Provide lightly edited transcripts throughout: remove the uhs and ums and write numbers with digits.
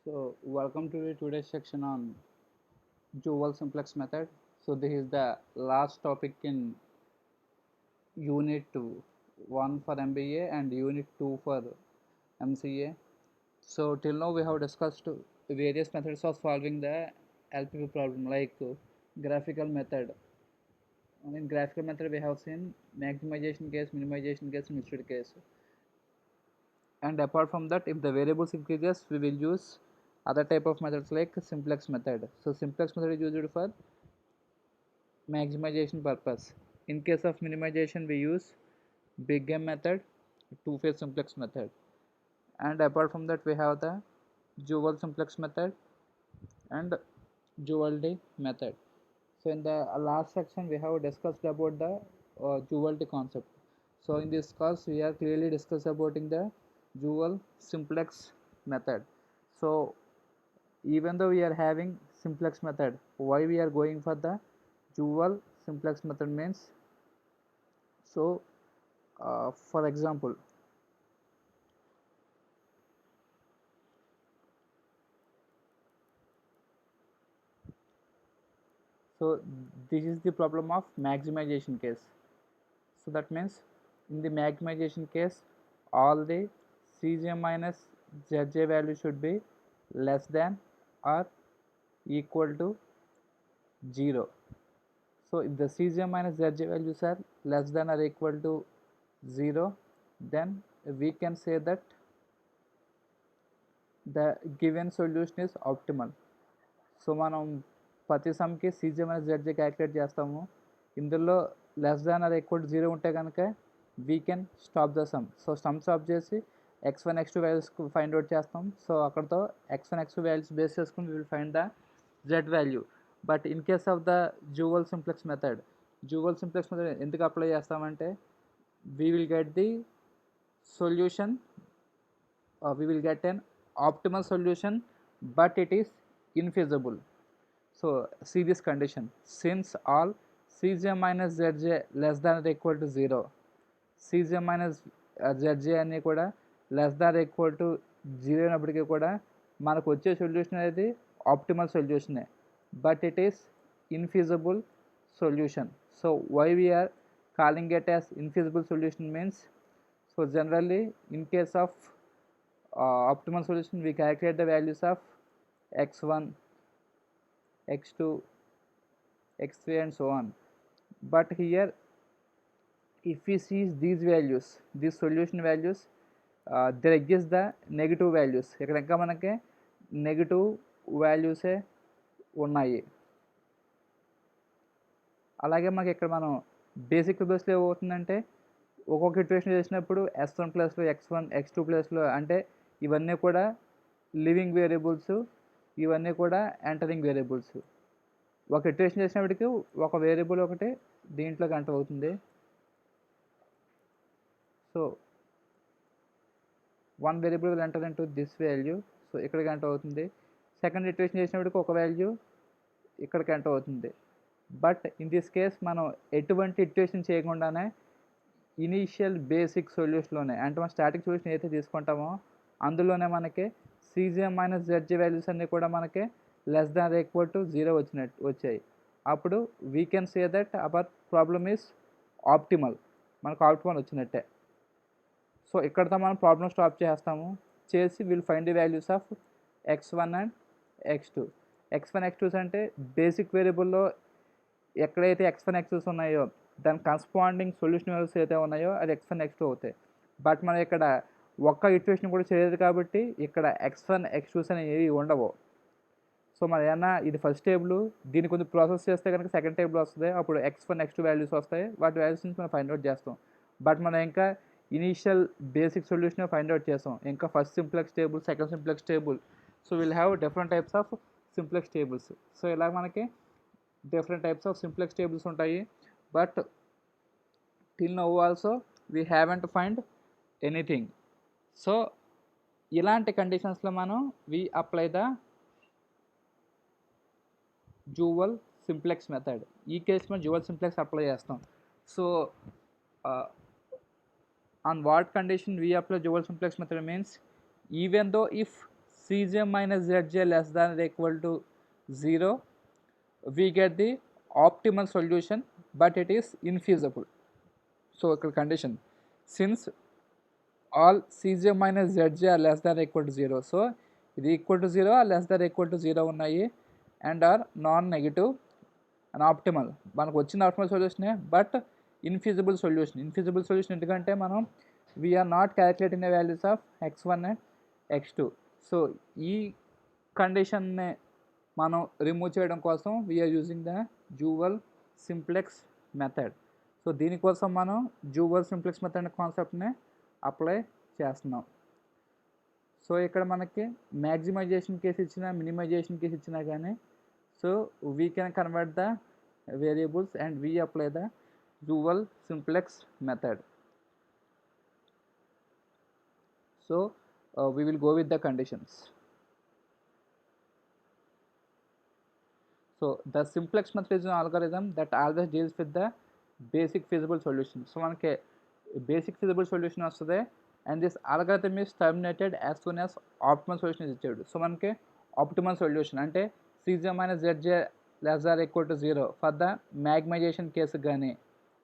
So welcome to today's section on dual simplex method. So this is the last topic in unit 1 for MBA and unit 2 for MCA. So till now we have discussed various methods of solving the LPP problem like graphical method. In graphical method we have seen maximization case, minimization case, mixed case. And apart from that, if the variables increases, we will use other type of methods like simplex method. So simplex method is used for maximization purpose. In case of minimization, we use big M method, two-phase simplex method. And apart from that, we have the dual simplex method and duality method. So in the last section, we have discussed about the duality concept. So in this course, we are clearly discussed about in the dual simplex method. So even though we are having simplex method, why we are going for the dual simplex method means, so for example, so this is the problem of maximization case. So that means in the maximization case, all the Cj minus Zj value should be less than or equal to 0. So if the Cj minus Zj values are less than or equal to 0, then we can say that the given solution is optimal. So మనం ప్రతి సమ్కి CJ minus జెడ్జే calculate చేస్తాము. ఇందులో less than or equal to 0 ఉంటే కనుక we can stop the sum. So some stop చేసి x1 x2 values find out చేస్తాం. So అక్కడతో x1 x2 values base చేసుకుని we will find the z value. But in case of the dual simplex method, dual simplex method ఎందుకు apply చేస్తామంటే we will get the solution, we will get an optimal solution, but it is infeasible. So see this condition: since all Cj minus Zj less than or equal to 0, Cj minus Zj అన్నీ కూడా less than equal to 0 అయినప్పటికీ కూడా మనకు వచ్చే solution అనేది optimal సొల్యూషనే, but it is infeasible solution. So why we are calling it as infeasible solution means, so generally in case of optimal solution, we calculate the values of x1, x2, x3 and so on. But here if we see these values, these solution values, there exists the negative values. ఇక్కడ ఇంకా మనకి negative వాల్యూసే ఉన్నాయి. అలాగే మనకి ఇక్కడ మనం basic బేస్లో ఏమవుతుందంటే ఒక్కొక్క ఇటరేషన్ చేసినప్పుడు s1 ప్లస్లో x1 x2 ప్లస్లో, అంటే ఇవన్నీ కూడా లివింగ్ వేరియబుల్స్, ఇవన్నీ కూడా ఎంటరింగ్ వేరియబుల్స్. ఒక ఇటరేషన్ చేసినప్పటికీ ఒక వేరియబుల్ ఒకటి దీంట్లోకి ఎంటర్ అవుతుంది. So one variable will enter into this value, so ఇక్కడికి ఎంటర్ అవుతుంది. సెకండ్ ఇటరేషన్ చేసినప్పటికీ ఒక వాల్యూ ఇక్కడికి ఎంటర్ అవుతుంది. బట్ ఇన్ దిస్ కేస్ మనం ఎటువంటి ఇటరేషన్ చేయకుండానే ఇనీషియల్ బేసిక్ సొల్యూషన్లోనే, అంటే మనం స్టాటిక్ సొల్యూషన్ ఏదైతే తీసుకుంటామో అందులోనే మనకి Cj మైనస్ Zj వాల్యూస్ అన్నీ కూడా మనకి లెస్ దాన్ ఈక్వల్ టు 0 వచ్చాయి. అప్పుడు we can say that hour problem is optimal, మనకు ఆప్టిమల్ వచ్చినట్టే. సో ఇక్కడతో మనం ప్రాబ్లమ్ స్టాప్ చేస్తాము. చేసి will find the values of x1 and x2. x1 x2 అంటే బేసిక్ వేరియబుల్లో ఎక్కడైతే x1 x2 ఉన్నాయో దాని కరస్పాండింగ్ సొల్యూషన్ వాల్యూస్ అయితే ఉన్నాయో అది x1 x2 అవుతాయి. బట్ మనం ఇక్కడ ఒక్క ఇక్వేషన్ కూడా చేయలేదు కాబట్టి ఇక్కడ x1 x2 అనేవి ఉండవు. సో మన ఏమన్నా ఇది ఫస్ట్ టేబుల్, దీన్ని కొంచెం ప్రాసెస్ చేస్తే కనుక సెకండ్ టేబుల్ వస్తుంది. అప్పుడు x1 x2 వాల్యూస్ వస్తాయి. వాటి వాల్యూస్ నుంచి మనం ఫైండ్ అవుట్ చేస్తాం. బట్ మనం ఇంకా initial basic solution find out చేస్తాం, ఇంకా first simplex table, second simplex table. So will have different types of simplex tables. So ఇలా మనకి different types of simplex tables ఉంటాయి. But till now also we haven't find anything. So ఇలాంటి కండిషన్స్లో మనం we apply the dual simplex method. ఈ కేసులో dual simplex apply చేస్తాం. So on what condition we apply dual simplex method means, even though if Cj minus Zj less than or equal to 0, we get the optimal solution, but it is infeasible. So condition, since all Cj minus Zj are less than or equal to 0, so ఇది equal to 0 or less than or equal to 0 ఉన్నాయి and are non-negative and optimal. మనకు వచ్చిన optimal సొల్యూషనే, but infeasible solution. Infeasible solution ఎందుకంటే మనం we are not calculating the values of x1 and x2. So ఈ కండిషన్ని మనం రిమూవ్ చేయడం కోసం we are using the dual simplex method. So దీనికోసం మనం జూవల్ సింప్లెక్స్ మెథడ్ అనే కాన్సెప్ట్ని అప్లై చేస్తున్నాం. సో ఇక్కడ మనకి మ్యాక్సిమైజేషన్ కేసు ఇచ్చినా మినిమైజేషన్ కేసు ఇచ్చినా కానీ, so we can convert the variables and we apply the dual simplex method. So we will go with the conditions. So the simplex method is an algorithm that always deals with the basic feasible solution. So మనకి basic feasible solution వస్తుంది, and this algorithm is terminated as soon as optimal solution is achieved. So మనకి optimal solution అంటే Cj minus Zj less than or equal to 0 for the maximization case కానీ,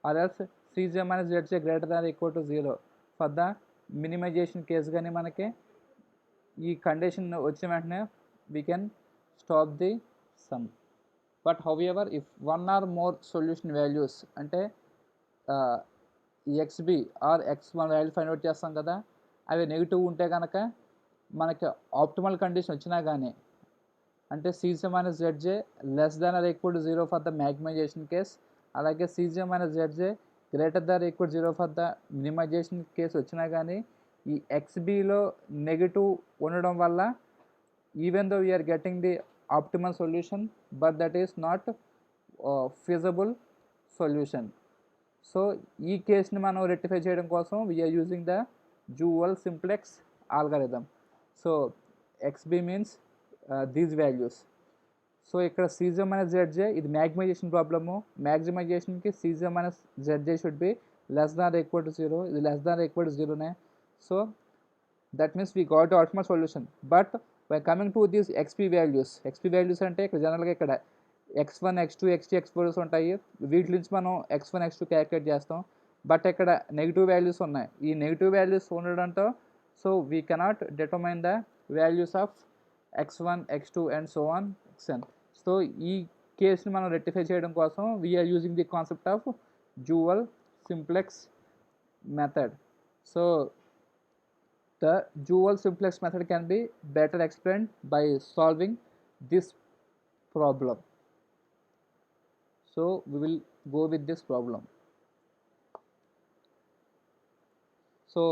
or else Cj minus Zj greater than or equal to 0 for the minimization case కానీ మనకి ఈ condition వచ్చిన వెంటనే we can stop the sum. But however, if one or more solution values అంటే xb or x1 value find out చేస్తాం కదా, అవి negative ఉంటే కనుక మనకి ఆప్టిమల్ కండిషన్ వచ్చినా కానీ, అంటే Cj minus Zj less than or equal to 0 for the maximization case, అలాగే Cj minus Zj greater than or equal 0 for the minimization case వచ్చినా కానీ, ఈ xbలో నెగిటివ్ ఉండడం వల్ల even though we are getting the optimal solution, but that is not feasible solution. So ఈ కేస్ని మనం రెక్టిఫై చేయడం కోసం we are using the dual simplex algorithm. So xb means these values. So ఇక్కడ Cj minus Zj ఇది maximization problem, మ్యాక్సిమైజేషన్కి Cj minus Zj should be less than or equal to 0, ఇది less than or equal to 0నే. So that means we got the optimal solution. But by coming to these xp values అంటే ఇక్కడ జనరల్గా ఇక్కడ x1 x2 x3 x4 ఉంటాయి, వీటి నుంచి మనం x1 x2 క్యాలిక్యులేట్ చేస్తాం. బట్ ఇక్కడ నెగిటివ్ వాల్యూస్ ఉన్నాయి, ఈ నెగిటివ్ వాల్యూస్ ఉండడంతో so we cannot determine the values of x1 x2 and so on xn. So ఈ కేస్ని మనం రెక్టిఫై చేయడం కోసం we are using the concept of dual simplex method. So the dual simplex method can be better explained by solving this problem. So we will go with this problem. So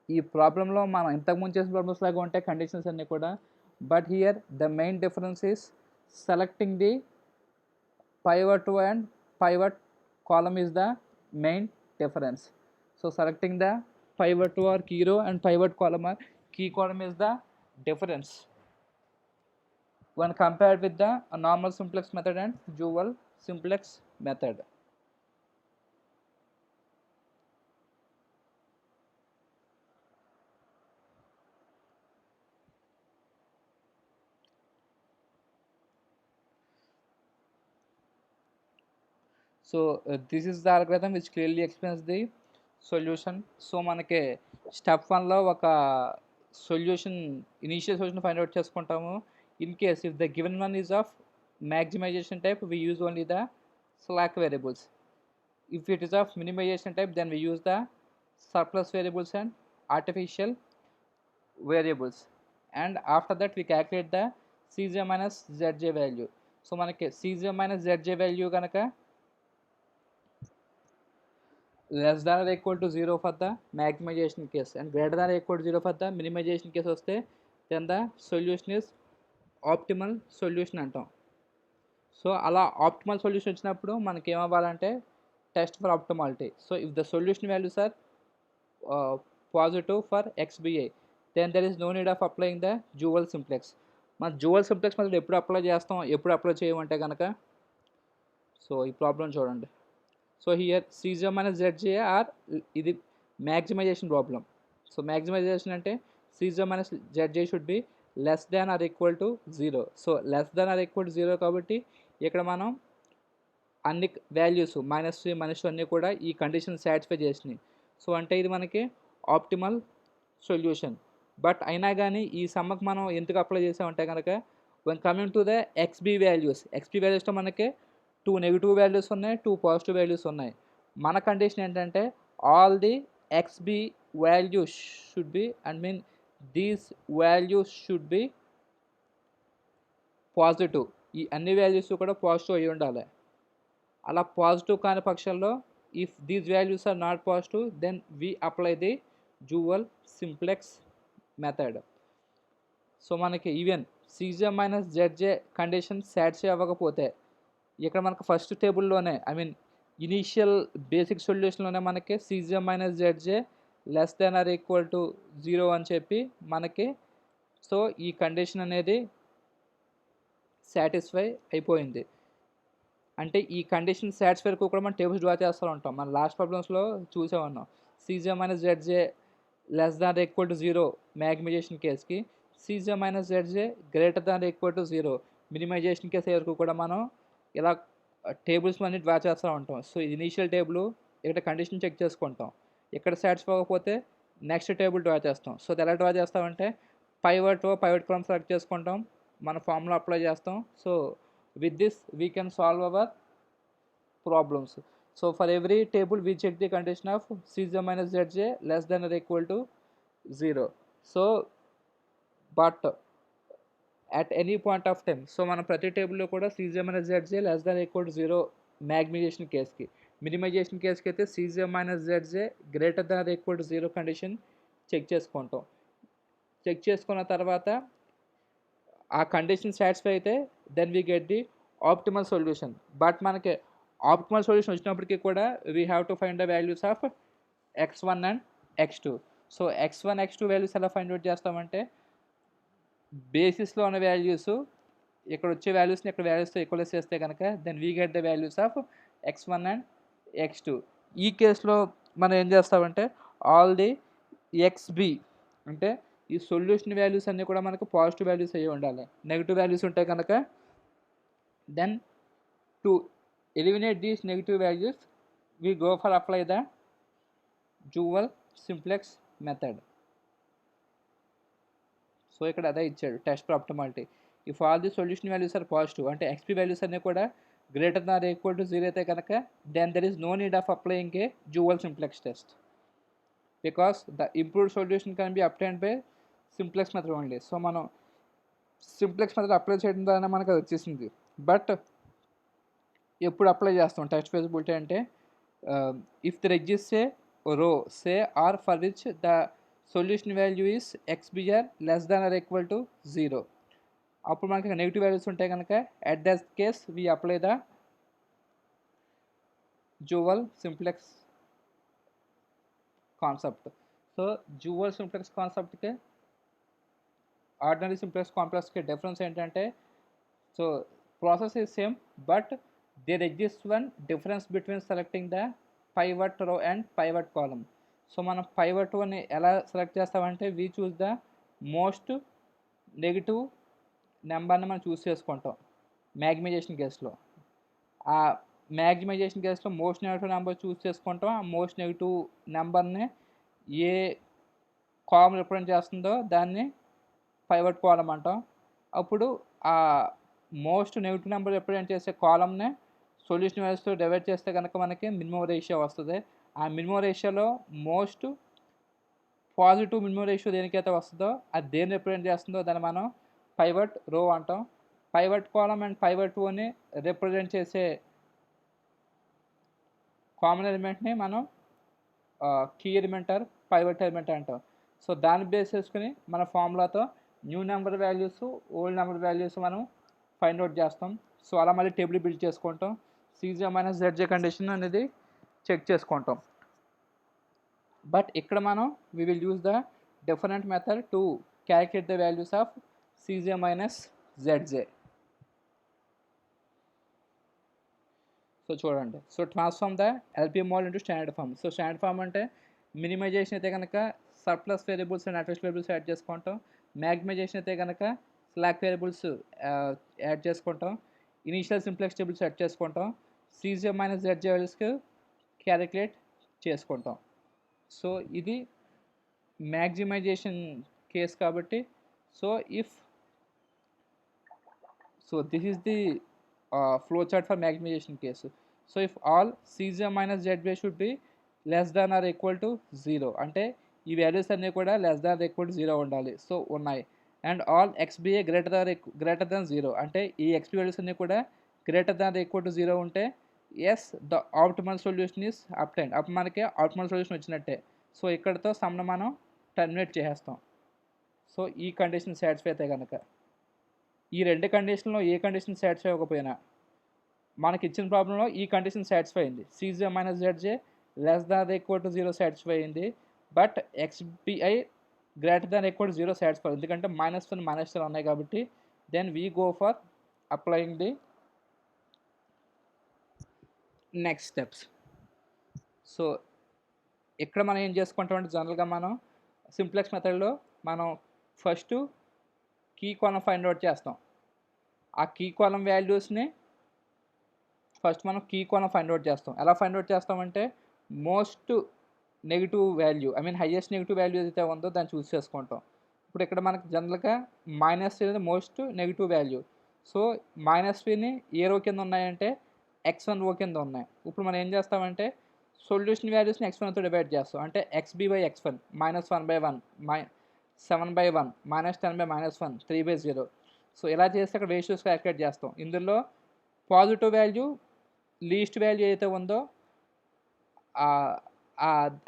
ఈ ప్రాబ్లంలో మనం ఇంతకుముందు చేసిన ప్రాబ్లమ్స్ లాగా ఉంటాయి conditions అన్నీ కూడా, but here the main difference is selecting the pivot row and pivot column is the main difference. So selecting the pivot row or key row and pivot column or key column is the difference when compared with the normal simplex method and dual simplex method. So this is the algorithm which clearly explains the solution. So మనకి step 1లో ఒక solution initial solution find out చేసుకుంటాము. In case if the given one is of maximization type, we use only the slack variables. If it is of minimization type, then we use the surplus variables and artificial variables, and after that we calculate the Cj minus Zj value. So మనకి Cj minus Zj value కనుక less than or equal to 0 for the maximization case and greater than or equal to 0 for the minimization case వస్తే then the solution is optimal solution అంటాం. So అలా optimal solution వచ్చినప్పుడు మనకి ఏమవ్వాలంటే test for optimality. So if the solution values are positive for xbi, then there is no need of applying the dual simplex. మన dual simplex method ఎప్పుడు apply చేస్తాం, ఎప్పుడు apply చేయమంటే కనుక, సో ఈ ప్రాబ్లం చూడండి. So here Cj minus Zj are ఇది maximization problem. So maximization అంటే Cj minus Zj should be less than or equal to 0. So less than or equal to 0 కాబట్టి ఇక్కడ మనం అన్ని వాల్యూస్ -3 -2 అన్నీ కూడా ఈ కండిషన్ సాటిస్ఫై చేసినాయి. సో అంటే ఇది మనకి ఆప్టిమల్ సొల్యూషన్. బట్ అయినా కానీ ఈ సమ్మకి మనం ఎందుకు అప్లై చేసామంటే కనుక one coming to the XB వాల్యూస్లో మనకి 2 నెగిటివ్ వాల్యూస్ ఉన్నాయి, 2 పాజిటివ్ వాల్యూస్ ఉన్నాయి. మన కండిషన్ ఏంటంటే all the XB values should be these values should be positive. ఈ అన్ని వాల్యూస్ కూడా పాజిటివ్ అయి ఉండాలి. అలా పాజిటివ్ కాని పక్షంలో if these values are not positive then we apply the dual simplex method. So మనకి even Cj minus Zj condition satisfy అవ్వకపోతే ఇక్కడ మనకు ఫస్ట్ టేబుల్లోనే ఇనీషియల్ బేసిక్ సొల్యూషన్లోనే మనకి Cj minus Zj less than or equal to 0 అని చెప్పి మనకి సో ఈ కండిషన్ అనేది సాటిస్ఫై అయిపోయింది. అంటే ఈ కండిషన్ సాటిస్ఫై వరకు కూడా మనం టేబుల్స్ డ్రా చేస్తూ ఉంటాం. మన లాస్ట్ ప్రాబ్లమ్స్లో చూసే ఉన్నాం. Cj minus Zj less than equal to 0 maximization కేస్కి, Cj minus Zj greater than equal to 0 minimization case వరకు కూడా మనం ఇలా టేబుల్స్ అన్ని డ్రా చేస్తూ ఉంటాం. సో ఇది ఇనీషియల్ టేబుల్, ఇక్కడ కండిషన్ చెక్ చేసుకుంటాం. ఇక్కడ సాటిస్ఫై అవ్వకపోతే నెక్స్ట్ టేబుల్ డ్రా చేస్తాం. సో అది ఎలా డ్రా చేస్తామంటే పైవట్ కాలమ్ సెలెక్ట్ చేసుకుంటాం, మన ఫార్ములా అప్లై చేస్తాం. So with this we can solve our problems. So for every table we check the condition of Cj minus Zj less than or equal to 0. So but at any point of time, so మనం ప్రతి టేబుల్లో కూడా Cj minus Zj less than or equal to 0 maximization కేస్కి, minimization కేస్కి అయితే Cj minus Zj greater than or equal to 0 condition check చేసుకుంటాం. Check చేసుకున్న తర్వాత ఆ కండిషన్ సాటిస్ఫై అయితే then we get the optimal solution. But మనకి ఆప్టిమల్ సొల్యూషన్ వచ్చినప్పటికీ కూడా we have to find the values of x1 and x2. So x1 x2 values ఎలా find out చేస్తామంటే బేసిస్లో ఉన్న వాల్యూస్ ఇక్కడ వచ్చే వాల్యూస్ని ఇక్కడ వాల్యూస్తో ఈక్వలైజ్ చేస్తే కనుక then we get the values of x1 and x2. ఈ కేసులో మనం ఏం చేస్తామంటే ఆల్ ది xb అంటే ఈ సొల్యూషన్ వాల్యూస్ అన్నీ కూడా మనకు పాజిటివ్ వాల్యూస్ అయ్యి ఉండాలి. నెగిటివ్ వాల్యూస్ ఉంటే కనుక then to eliminate these negative values we go for apply the dual simplex method. So ఇక్కడ అదే ఇచ్చాడు test for optimality. If all the solution values are positive అంటే ఎక్స్పీ వాల్యూస్ అన్నీ కూడా greater than or equal to 0 అయితే కనుక then there is no need of applying a dual simplex test because the improved solution can be obtained by simplex method only. So మనం simplex method apply చేయడం ద్వారా మనకు అది వచ్చేసింది. But ఎప్పుడు apply చేస్తాం టెస్ట్ ఫీజిబిలిటీ అంటే if the exist a row say R for which the solution value is xbr less than or equal to 0, అప్పుడు మనకి నెగిటివ్ వాల్యూస్ ఉంటాయి కనుక at that case we apply the dual simplex concept. So dual simplex కాన్సెప్ట్కి ordinary simplex కాంప్లెక్స్కి difference ఏంటంటే so process is same but there exist one difference between selecting the pivot రో and pivot column. So మనం pivot రోని ఎలా select చేస్తామంటే we choose the most negative నెంబర్ని మనం చూస్ చేసుకుంటాం మ్యాగ్నిమైజేషన్ కేసులో. ఆ మ్యాగ్నిమైజేషన్ కేసులో మోస్ట్ నెగిటివ్ నెంబర్ చూస్ చేసుకుంటాం. ఆ మోస్ట్ నెగిటివ్ నెంబర్ని ఏ కాలమ్ రిప్రజెంట్ చేస్తుందో దాన్ని పైవట్ కాలమ్ అంటాం. అప్పుడు ఆ మోస్ట్ నెగిటివ్ నెంబర్ రిప్రజెంట్ చేసే కాలమ్ని సొల్యూషన్ వాల్యూస్తో డివైడ్ చేస్తే కనుక మనకి మినిమం రేషియో వస్తుంది. ఆ మినిమం రేషియోలో మోస్ట్ పాజిటివ్ మినిమం రేషియో దేనికైతే వస్తుందో అది దేన్ని రిప్రజెంట్ చేస్తుందో దాన్ని మనం పైవట్ రో అంటాం. పైవట్ కాలమ్ అండ్ పైవట్ రోని రిప్రజెంట్ చేసే కామన్ ఎలిమెంట్ని మనం key element or pivot element అంటాం. సో దాన్ని బేస్ చేసుకుని మన ఫార్ములాతో new number values old number values మనం ఫైండ్ అవుట్ చేస్తాం. సో అలా మళ్ళీ టేబుల్ బిల్డ్ చేసుకుంటాం. Cj మైనస్ Zj కండిషన్ అనేది చెక్ చేసుకుంటాం. బట్ ఇక్కడ మనం we will use the different method to calculate the values of Cj minus Zj. So చూడండి, so transform the LP model into standard form. So standard form అంటే minimization అయితే కనుక surplus variables and address variables add చేసుకుంటాం. Maximization అయితే కనుక slack variables add చేసుకుంటాం, initial simplex tables set చేసుకుంటాం, CJ minus ZJ వాల్యూస్కి క్యాలిక్యులేట్ చేసుకుంటాం. సో ఇది మ్యాక్సిమైజేషన్ కేస్ కాబట్టి so this is the flow chart for maximization case. So if all Cj minus Zj should be less than or equal to 0 అంటే ఈ values అన్నీ కూడా less than equal to 0 ఉండాలి. So ఉన్నాయి. And all XBA greater than 0 అంటే ఈ XB values అన్నీ కూడా గ్రేటర్ దాన్ ఈక్వల్ టు 0 ఉంటే is the optimal solution is obtain, అప్పుడు మనకి ఆప్టిమల్ సొల్యూషన్ వచ్చినట్టే. సో ఇక్కడతో సమ్ను మనం టర్మినేట్ చేసేస్తాం. సో ఈ కండిషన్ సాటిస్ఫై అయితే కనుక ఈ రెండు కండిషన్లో ఏ కండిషన్ సాటిస్ఫై అవ్వకపోయినా మనకి ఇచ్చిన ప్రాబ్లంలో ఈ కండిషన్ సాటిస్ఫై అయింది, Cj minus Zj less than equal to 0 satisfy అయింది, but XBI greater than equal to 0 satisfy, ఎందుకంటే -1 -1 ఉన్నాయి కాబట్టి then we go for applying the next steps. So ఇక్కడ మనం ఏం చేసుకుంటామంటే జనరల్గా మనం సింప్లెక్స్ మెథడ్లో మనం first key column find out చేస్తాం. ఆ కీ కాలం వాల్యూస్ని ఫస్ట్ మనం కీ కాలం ఫైండ్ అవుట్ చేస్తాం. ఎలా ఫైండ్ అవుట్ చేస్తామంటే most negative value, I mean highest negative value ఏదైతే ఉందో దాన్ని చూస్ చేసుకుంటాం. ఇప్పుడు ఇక్కడ మనకి జనరల్గా -3 అనేది మోస్ట్ నెగిటివ్ వాల్యూ. సో -3ని ఏ రో కింద ఉన్నాయంటే x1 రో కింద ఉన్నాయి. ఇప్పుడు మనం ఏం చేస్తామంటే సొల్యూషన్ వాల్యూస్ని x1తో డివైడ్ చేస్తాం. అంటే xb/x1 -1/1 7/1 -10/-1 3/0. సో ఇలా చేస్తే అక్కడ రేషియోస్ క్యాలిక్యులేట్ చేస్తాం. ఇందులో పాజిటివ్ వాల్యూ లీస్ట్ వాల్యూ ఏదైతే ఉందో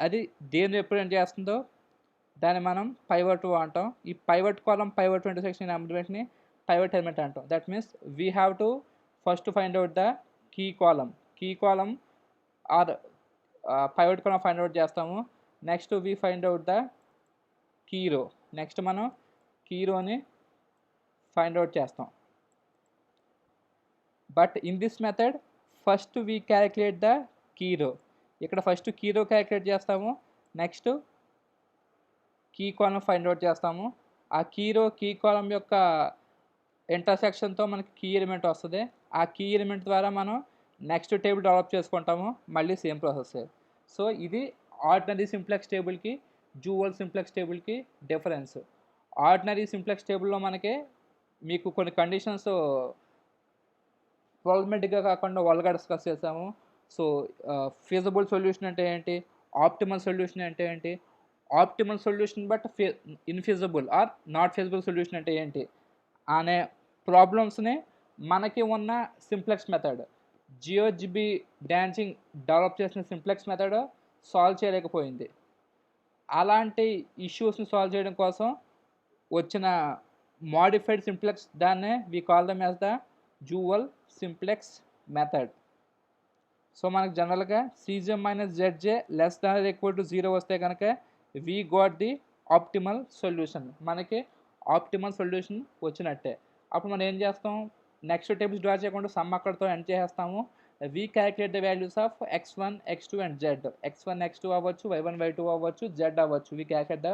అది దేన్ని రిప్రజెంట్ చేస్తుందో దాన్ని మనం పైవట్ అంటాం. ఈ పైవట్ కాలం పైవట్ ఇంటర్సెక్షన్ ఎలిమెంట్ని పైవట్ ఎలిమెంట్ అంటాం. That means we have to first find out the key column or pivot column find out చేస్తాము. Next we find out the key row, next మనం key రోని find out చేస్తాం. But in this method first we calculate the key row. ఇక్కడ first key row calculate చేస్తాము, next key column find out చేస్తాము. ఆ key కాలం యొక్క ఇంటర్సెక్షన్తో మనకి key element వస్తుంది. ఆ కీ ఎలిమెంట్ ద్వారా మనం నెక్స్ట్ టేబుల్ డెవలప్ చేసుకుంటాము, మళ్ళీ సేమ్ ప్రాసెస్. సో ఇది ఆర్డినరీ సింప్లెక్స్ టేబుల్కి డ్యూయల్ సింప్లెక్స్ టేబుల్కి డిఫరెన్స్. ఆర్డినరీ సింప్లెక్స్ టేబుల్లో మనకి మీకు కొన్ని కండిషన్స్ ప్రాబ్లమేటిక్గా కాకుండా వాళ్ళగా డిస్కస్ చేసాము. సో ఫీజబుల్ సొల్యూషన్ అంటే ఏంటి, ఆప్టిమల్ సొల్యూషన్ అంటే ఏంటి, optimal solution but infeasible or not feasible solution అంటే ఏంటి అనే ప్రాబ్లమ్స్ని మనకి ఉన్న సింప్లెక్స్ మెథడ్ జియోజిబి డాన్సింగ్ డెవలప్ చేసిన సింప్లెక్స్ మెథడ్ సాల్వ్ చేయలేకపోయింది. అలాంటి ఇష్యూస్ని సాల్వ్ చేయడం కోసం వచ్చిన మోడిఫైడ్ సింప్లెక్స్, దాన్నే we call them as the dual simplex method. So మనకు జనరల్గా Cj minus Zj less than equal to 0 వస్తే కనుక we got the optimal solution, మనకి ఆప్టిమల్ సొల్యూషన్ వచ్చినట్టే. అప్పుడు మనం ఏం చేస్తాం, నెక్స్ట్ టేబుల్స్ డ్రా చేయకుండా సమ్ అక్కడితో ఎండ్ చేసేస్తాము. We calculate the values of x1 x2 and z. x1 x2 అవ్వచ్చు, y1 y2 అవ్వచ్చు, z అవ్వచ్చు. We calculate the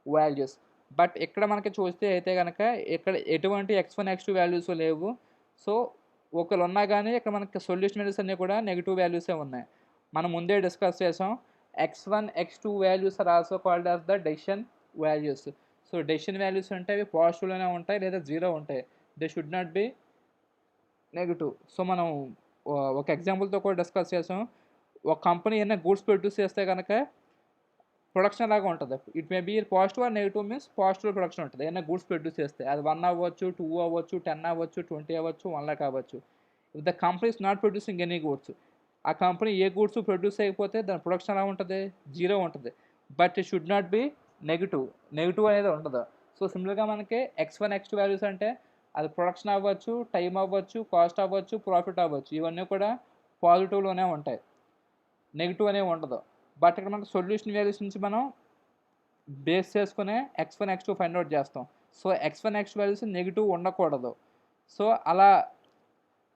values. But ఇక్కడ మనకి చూస్తే అయితే కనుక ఇక్కడ ఎటువంటి x1 x2 వాల్యూస్ లేవు. సో ఒకళ్ళు ఉన్నా కానీ ఇక్కడ మనకి సొల్యూషన్ వాల్యూస్ అన్నీ కూడా నెగిటివ్ వాల్యూసే ఉన్నాయి. మనం ముందే డిస్కస్ చేసాం, x1 x2 values are also called as the decision values. So decision values అంటే అవి పాజిటివ్లోనే ఉంటాయి లేదా 0 ఉంటాయి, they should not be negative. So మనం ఒక ఎగ్జాంపుల్తో కూడా డిస్కస్ చేసాం. ఒక కంపెనీ ఏమైనా గూడ్స్ ప్రొడ్యూస్ చేస్తే కనుక ప్రొడక్షన్ లాగా ఉంటుంది. It may be positive or negative, means positive production ఉంటుంది. ఏమైనా గూడ్స్ ప్రొడ్యూస్ చేస్తే అది 1 అవ్వచ్చు, 2 అవ్వచ్చు, 10 అవ్వచ్చు, 20 అవ్వచ్చు, 1 lakh అవ్వచ్చు. If the company is not producing any goods, ఆ కంపెనీ ఏ గూడ్స్ ప్రొడ్యూస్ అయిపోతే దాని ప్రొడక్షన్ ఎలా ఉంటుంది, 0 ఉంటుంది. But it should not be negative అనేది ఉండదు. సో సిమిలర్గా మనకి x1 x2 వాల్యూస్ అంటే అది ప్రొడక్షన్ అవ్వచ్చు, టైం అవ్వచ్చు, కాస్ట్ అవ్వచ్చు, ప్రాఫిట్ అవ్వచ్చు, ఇవన్నీ కూడా పాజిటివ్లోనే ఉంటాయి, నెగిటివ్ అనేవి ఉండదు. బట్ ఇక్కడ మనకు సొల్యూషన్ వాల్యూస్ నుంచి మనం బేస్ చేసుకునే x1 x2 ఫైండ్ అవుట్ చేస్తాం. So x1 x2 values negative ఉండకూడదు. సో అలా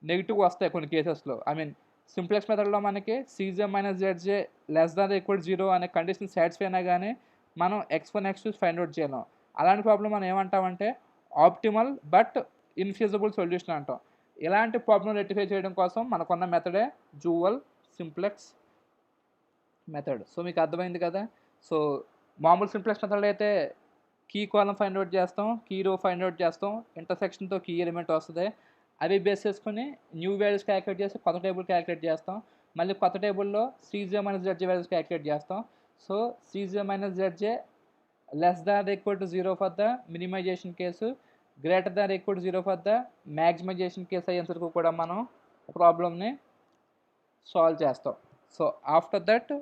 నెగిటివ్ వస్తాయి కొన్ని కేసెస్లో. ఐ మీన్ సింప్లెక్స్ మెథడ్లో మనకి Cj minus Zj less than equal 0 అనే కండిషన్ సాటిస్ఫై అయినా కానీ మనం x1 x2 ఫైండ్ అవుట్ చేయలేం. అలాంటి ప్రాబ్లం మనం ఏమంటామంటే ఆప్టిమల్ బట్ ఇన్ఫీజిబుల్ సొల్యూషన్ అంటాం. ఇలాంటి ప్రాబ్లం రెక్టిఫై చేయడం కోసం మనకున్న మెథడే డ్యూయల్ సింప్లెక్స్ మెథడ్. సో మీకు అర్థమైంది కదా. సో మామూలు సింప్లెక్స్ మెథడ్ అయితే కీ కాలం ఫైండ్ అవుట్ చేస్తాం, కీ రో ఫైండ్ అవుట్ చేస్తాం, ఇంటర్సెక్షన్తో కీ ఎలిమెంట్ వస్తుంది, అవి బేస్ చేసుకుని న్యూ వాల్యూస్ క్యాలిక్యులేట్ చేసి కొత్త టేబుల్ క్యాలిక్యులేట్ చేస్తాం. మళ్ళీ కొత్త టేబుల్లో Cj minus Zj values calculate చేస్తాం. So Cj minus Zj less than or equal to 0 for the minimization case, greater than or equal to 0 for the maximization case అయ్యేంతవరకు కూడా మనం ప్రాబ్లమ్ని సాల్వ్ చేస్తాం. So after that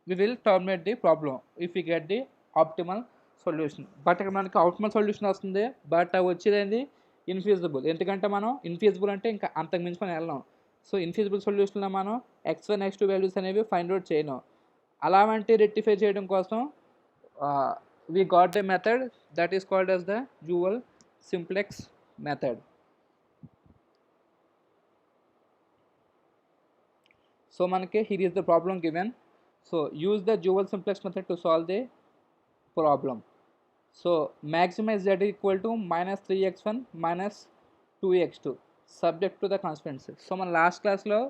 we will terminate the problem if we get the optimal solution. But ఇక్కడ మనకి optimal solution వస్తుంది, but అవి వచ్చేది ఇన్ఫీజిబుల్. ఎందుకంటే మనం ఇన్ఫీజిబుల్ అంటే ఇంకా అంతకు మించి మనం వెళ్ళాం. సో ఇన్ఫీజిబుల్ సొల్యూషన్లో మనం x1 x2 వాల్యూస్ అనేవి ఫైండ్ అవుట్ చేయను. అలాంటి రెక్టిఫై చేయడం కోసం we got a method that is called as the dual simplex method. So manake here is the problem given. So use the dual simplex method to solve the problem. So maximize z equal to minus 3x1 minus 2x2 subject to the constraints. So మన last క్లాస్లో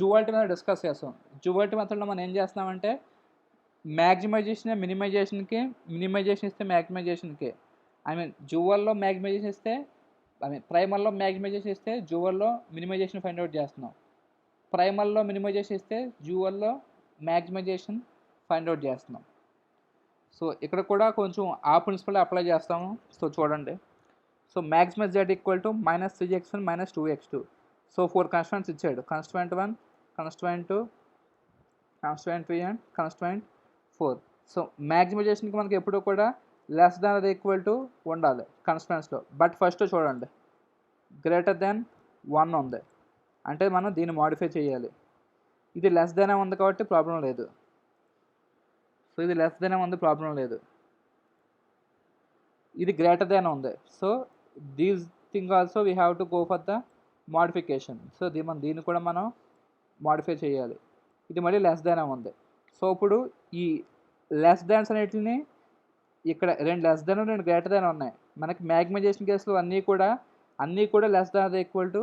డ్యూవాలిటీ method discuss చేస్తాం. డ్యూవాలిటీ మెథడ్లో మనం ఏం చేస్తున్నామంటే maximisation మినిమైజేషన్కి, minimisation ఇస్తే మ్యాక్సిమైజేషన్కి, డ్యూవల్లో maximisation ఇస్తే ప్రైమర్లో maximisation ఇస్తే డ్యూవల్లో మినిమైజేషన్ ఫైండ్ అవుట్ చేస్తున్నాం, ప్రైమర్లో మినిమైజేషన్ ఇస్తే డ్యూవల్లో మ్యాక్సిమైజేషన్ ఫైండ్ అవుట్ చేస్తున్నాం. సో ఇక్కడ కూడా కొంచెం ఆ ప్రిన్సిపల్ అప్లై చేస్తాము. సో చూడండి. So maximize z equal to minus 3x1 minus 2x2. So 4 constants ఇచ్చాడు, constant 1, constant 2, constant 3 and constant 4. So మ్యాక్సిమైజేషన్కి మనకి ఎప్పుడు కూడా less than or equal to ఉండాలి కాన్స్టెంట్స్లో. బట్ ఫస్ట్ చూడండి గ్రేటర్ దాన్ 1 ఉంది, అంటే మనం దీన్ని మోడిఫై చేయాలి. ఇది లెస్ దానే ఉంది కాబట్టి ప్రాబ్లం లేదు. సో ఇది లెస్ దానే ఉంది, ప్రాబ్లం లేదు. ఇది గ్రేటర్ దాన్ ఉంది. So these thing also we have to go for the modification. So దీన్ని కూడా మనం మోడిఫై చేయాలి. ఇది మళ్ళీ లెస్ దానే ఉంది. సో ఇప్పుడు ఈ లెస్ దాన్స్ అనేటిని ఇక్కడ 2 లెస్ దాన్ 2 గ్రేటర్ దాన్ ఉన్నాయి. మనకి మ్యాక్సిమైజేషన్ కేసులో అన్నీ కూడా లెస్ దాన్ ఈక్వల్ టు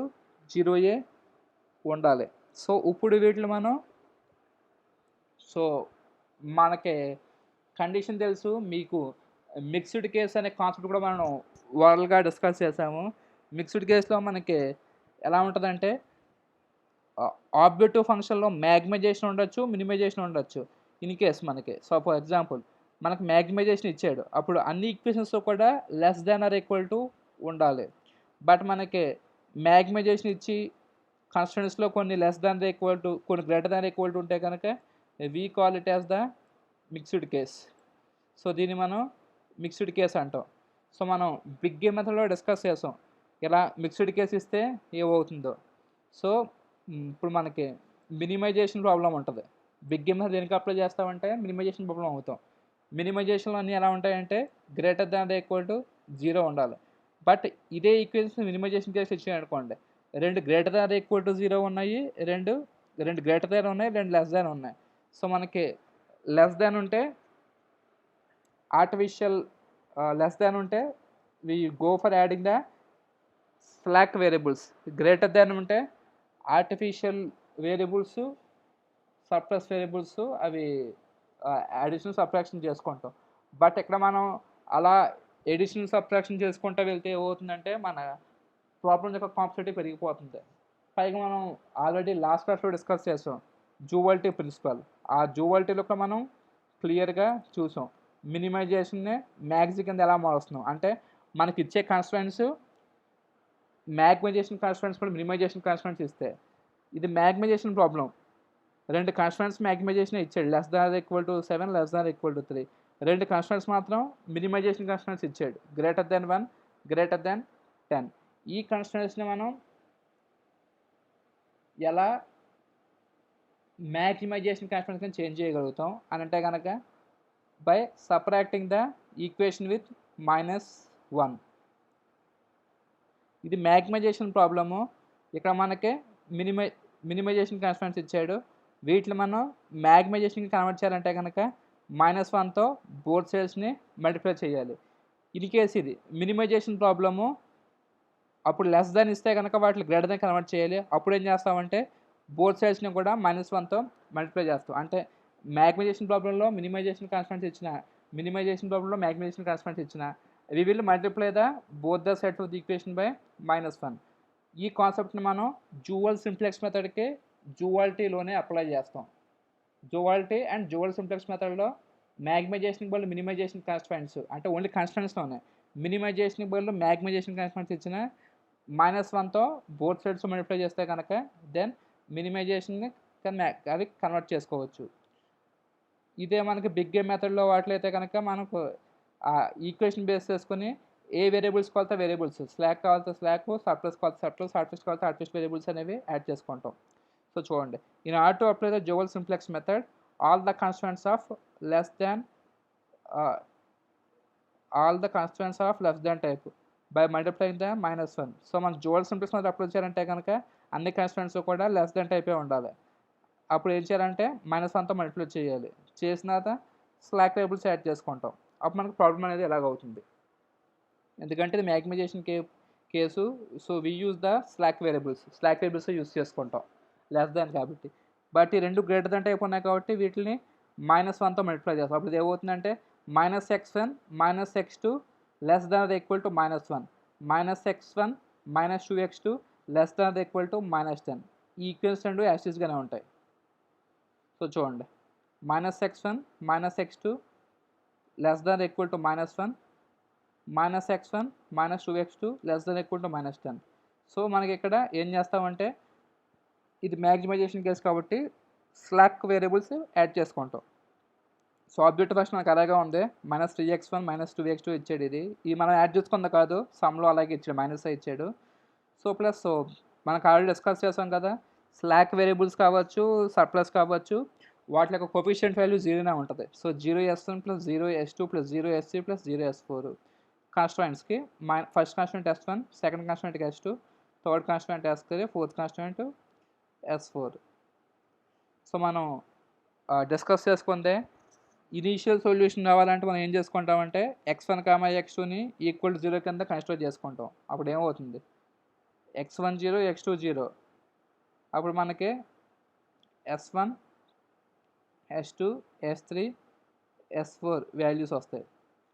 0 ఉండాలి. సో ఇప్పుడు వీటిలో మనం మనకి కండిషన్ తెలుసు. మీకు మిక్స్డ్ కేస్ అనే కాన్సెప్ట్ కూడా మనం ఓవరాల్గా డిస్కస్ చేసాము. మిక్స్డ్ కేసులో మనకి ఎలా ఉంటుందంటే ఆబ్జెక్టివ్ ఫంక్షన్లో మ్యాక్సిమైజేషన్ ఉండొచ్చు, మినిమైజేషన్ ఉండొచ్చు. ఇన్ కేస్ మనకి ఫర్ ఎగ్జాంపుల్ మనకు మ్యాక్సిమైజేషన్ ఇచ్చాడు, అప్పుడు అన్ని ఈక్వేషన్స్లో కూడా less than or equal to ఉండాలి. బట్ మనకి మ్యాక్సిమైజేషన్ ఇచ్చి కాన్స్టెంట్స్లో కొన్ని లెస్ దాన్ ఈక్వల్ టు, కొన్ని గ్రేటర్ దాన్ ఈక్వల్ టు ఉంటే కనుక we call it as the mixed case. So దీన్ని మనం మిక్స్డ్ కేస్ అంటాం. సో మనం బిగ్ గేమ్ మెథడ్లో డిస్కస్ చేసాం ఇలా మిక్స్డ్ కేస్ ఇస్తే ఏమవుతుందో. సో ఇప్పుడు మనకి మినిమైజేషన్ ప్రాబ్లం ఉంటుంది. బిగ్ గేమ్ మెథడ్ దేనికి అప్లై చేస్తామంటే మినిమైజేషన్ ప్రాబ్లం అవుతాం. మినిమైజేషన్లో అన్నీ ఎలా ఉంటాయంటే గ్రేటర్ దాన్ ఈక్వల్ టు 0 ఉండాలి. బట్ ఇదే ఈక్వేషన్స్ మినిమైజేషన్ కేసు ఇచ్చాయనుకోండి, 2 గ్రేటర్ దాన్ ఈక్వల్ టు 0 ఉన్నాయి, 2 గ్రేటర్ దాన్ ఉన్నాయి, 2 లెస్ దాన్ ఉన్నాయి. సో మనకి లెస్ దాన్ ఉంటే ఆర్టిఫిషియల్ లెస్ దాన్ ఉంటే we go for adding the slack variables. Greater than ఉంటే ఆర్టిఫిషియల్ వేరియబుల్స్, సర్ప్లస్ వేరియబుల్స్ అవి అడిషనల్ సబ్ట్రాక్షన్ చేసుకుంటాం. బట్ ఇక్కడ మనం అలా ఎడిషనల్ సబ్ట్రాక్షన్ చేసుకుంటూ వెళ్తే ఏమవుతుందంటే మన ప్రాబ్లం యొక్క కాంప్లెక్సిటీ పెరిగిపోతుంది. పైగా మనం ఆల్రెడీ లాస్ట్ క్లాస్లో డిస్కస్ చేసాం డ్యూవాలిటీ ప్రిన్సిపల్. ఆ డ్యూవాలిటీలో కూడా మనం క్లియర్గా చూసాం మినిమైజేషన్ని మ్యాక్సి కింద ఎలా మారుస్తున్నాం. అంటే మనకి ఇచ్చే కాన్స్టెంట్స్ మ్యాక్సిమైజేషన్ కాన్స్టెంట్స్ కూడా మినిమైజేషన్ కాన్స్టెంట్స్ ఇస్తే ఇది మ్యాక్సిమైజేషన్ ప్రాబ్లం. 2 కాన్స్టెంట్స్ మ్యాక్సిమైజేషన్ ఇచ్చాడు, less than equal to 7, less than equal to 3. 2 constants మాత్రం మినిమైజేషన్ కాన్స్టెంట్స్ ఇచ్చాడు, గ్రేటర్ దాన్ 1, గ్రేటర్ దాన్ 10. ఈ కాన్స్టెంట్స్ని మనం ఎలా మ్యాక్సిమైజేషన్ కాన్స్టెంట్స్ని చేంజ్ చేయగలుగుతాం అని అంటే కనుక by subtracting the equation with -1. ఇది మ్యాక్సిమైజేషన్ ప్రాబ్లము. ఇక్కడ మనకి మినిమైజేషన్ కాన్స్టెంట్స్ ఇచ్చాడు, వీటిని మనం మ్యాక్సిమైజేషన్కి కన్వర్ట్ చేయాలంటే కనుక -1తో బోత్ సైడ్స్ని మల్టిప్లై చేయాలి. ఇన్ కేస్ ఇది మినిమైజేషన్ ప్రాబ్లము, అప్పుడు లెస్ దాన్ ఇస్తే కనుక వాటిని గ్రేటర్ దాన్ కన్వర్ట్ చేయాలి. అప్పుడు ఏం చేస్తామంటే బోత్ సైడ్స్ని కూడా -1తో మల్టిప్లై చేస్తాం. అంటే మ్యాగ్నిమైజేషన్ ప్రాబ్లంలో మినిమైజేషన్ కాన్స్టెంట్స్ ఇచ్చిన, మినిమైజేషన్ ప్రాబ్లంలో మ్యాగ్నిమైజేషన్ కాన్స్టెంట్స్ ఇచ్చిన, we will multiply the both the sets of the equation by -1. ఈ కాన్సెప్ట్ని మనం డ్యూయల్ సింప్లెక్స్ మెథడ్కి డ్యూయాలిటీలోనే అప్లై చేస్తాం. డ్యూయాలిటీ అండ్ డ్యూయల్ సింప్లెక్స్ మెథడ్లో మ్యాగ్నిమైజేషన్కి బదులు మినిమైజేషన్ కాన్స్టెంట్స్, అంటే ఓన్లీ కాన్స్టెంట్స్లోనే మినిమైజేషన్కి బదులు మ్యాగ్నిమైజేషన్ కాన్స్టెంట్స్ ఇచ్చిన -1తో బోత్ సైడ్స్ మల్టిప్లై చేస్తే కనుక దెన్ మినిమైజేషన్ని అది కన్వర్ట్ చేసుకోవచ్చు. ఇదే మనకి బిగ్ గేమ్ మెథడ్లో వాటిలైతే కనుక మనకు ఈక్వేషన్ బేస్ చేసుకొని ఏ వేరియబుల్స్ కావాలితే వేరియబుల్స్, స్లాక్ కావాలితే స్లాక్, సర్ప్లస్ కావాలితే సర్ప్లస్, హార్ట్ఫిస్ట్ కావాలితే హార్ట్ఫిస్ట్ వేరియబుల్స్ అనేవి యాడ్ చేసుకుంటాం. సో చూడండి, in order to apply the dual simplex method all the constants of less than type by multiplying the -1. So మనం డ్యూయల్ సింప్లెక్స్ మెథడ్ అప్లై చేయాలంటే కనుక అన్ని కాన్స్టెంట్స్ కూడా లెస్ దాన్ టైపే ఉండాలి. అప్పుడు ఏం చేయాలంటే -1తో మల్టిప్లై చేయాలి. చేసిన తర్వాత స్లాక్ వేరియబుల్స్ యాడ్ చేసుకుంటాం. అప్పుడు మనకు ప్రాబ్లం అనేది ఎలాగవుతుంది, ఎందుకంటే ఇది maximization case. So we use the slack variables use చేసుకుంటాం లెస్ దాన్ కాబట్టి. బట్ ఈ రెండు గ్రేటర్ దాన్ టైప్ ఉన్నాయి కాబట్టి వీటిని -1తో మల్టిప్లై చేస్తాం. అప్పుడు ఇది ఏమవుతుందంటే -x1 -x2 less than or equal to -1, -x1 -2x2 less than or equal to -10. ఈ ఈక్వేషన్స్ రెండు యాసిడ్స్గానే ఉంటాయి. సో చూడండి, -x1 -x2 less than equal to -1, -x1 -2x2 less than equal to -10. So మనకి ఇక్కడ ఏం చేస్తామంటే ఇది మ్యాగ్నిమైజేషన్ కేసు కాబట్టి స్లాక్ వేరియబుల్స్ యాడ్ చేసుకుంటాం. సో ఆబ్జెక్ట్ ఫస్ట్ మనకు అలాగే ఉంది, -3x1 -2x2 ఇచ్చాడు. ఇది మనం యాడ్ చేసుకుందా కాదు, సమ్లో అలాగే ఇచ్చాడు, మైనస్ ఇచ్చాడు. సో ప్లస్ మనకు ఆల్రెడీ డిస్కస్ చేసాం కదా, స్లాక్ వేరియబుల్స్ కావచ్చు, సర్ప్లస్ కావచ్చు, వాటి యొక్క కోఫిషియంట్ వాల్యూ 0నే ఉంటుంది. So 0s1 + 0s2 + 0s3 + 0s4 కాన్స్టెంట్స్కి first constant s1, second constant s2, third constant s3, fourth constant s4. So మనం డిస్కస్ చేసుకుంటే ఇనీషియల్ సొల్యూషన్ రావాలంటే మనం ఏం చేసుకుంటామంటే x1, x2ని ఈక్వల్ టు 0 కింద కన్సిడర్ చేసుకుంటాం. అప్పుడు ఏమవుతుంది, x1 0, x2 0. అప్పుడు మనకి s1, s2, s3, s4 values వస్తాయి.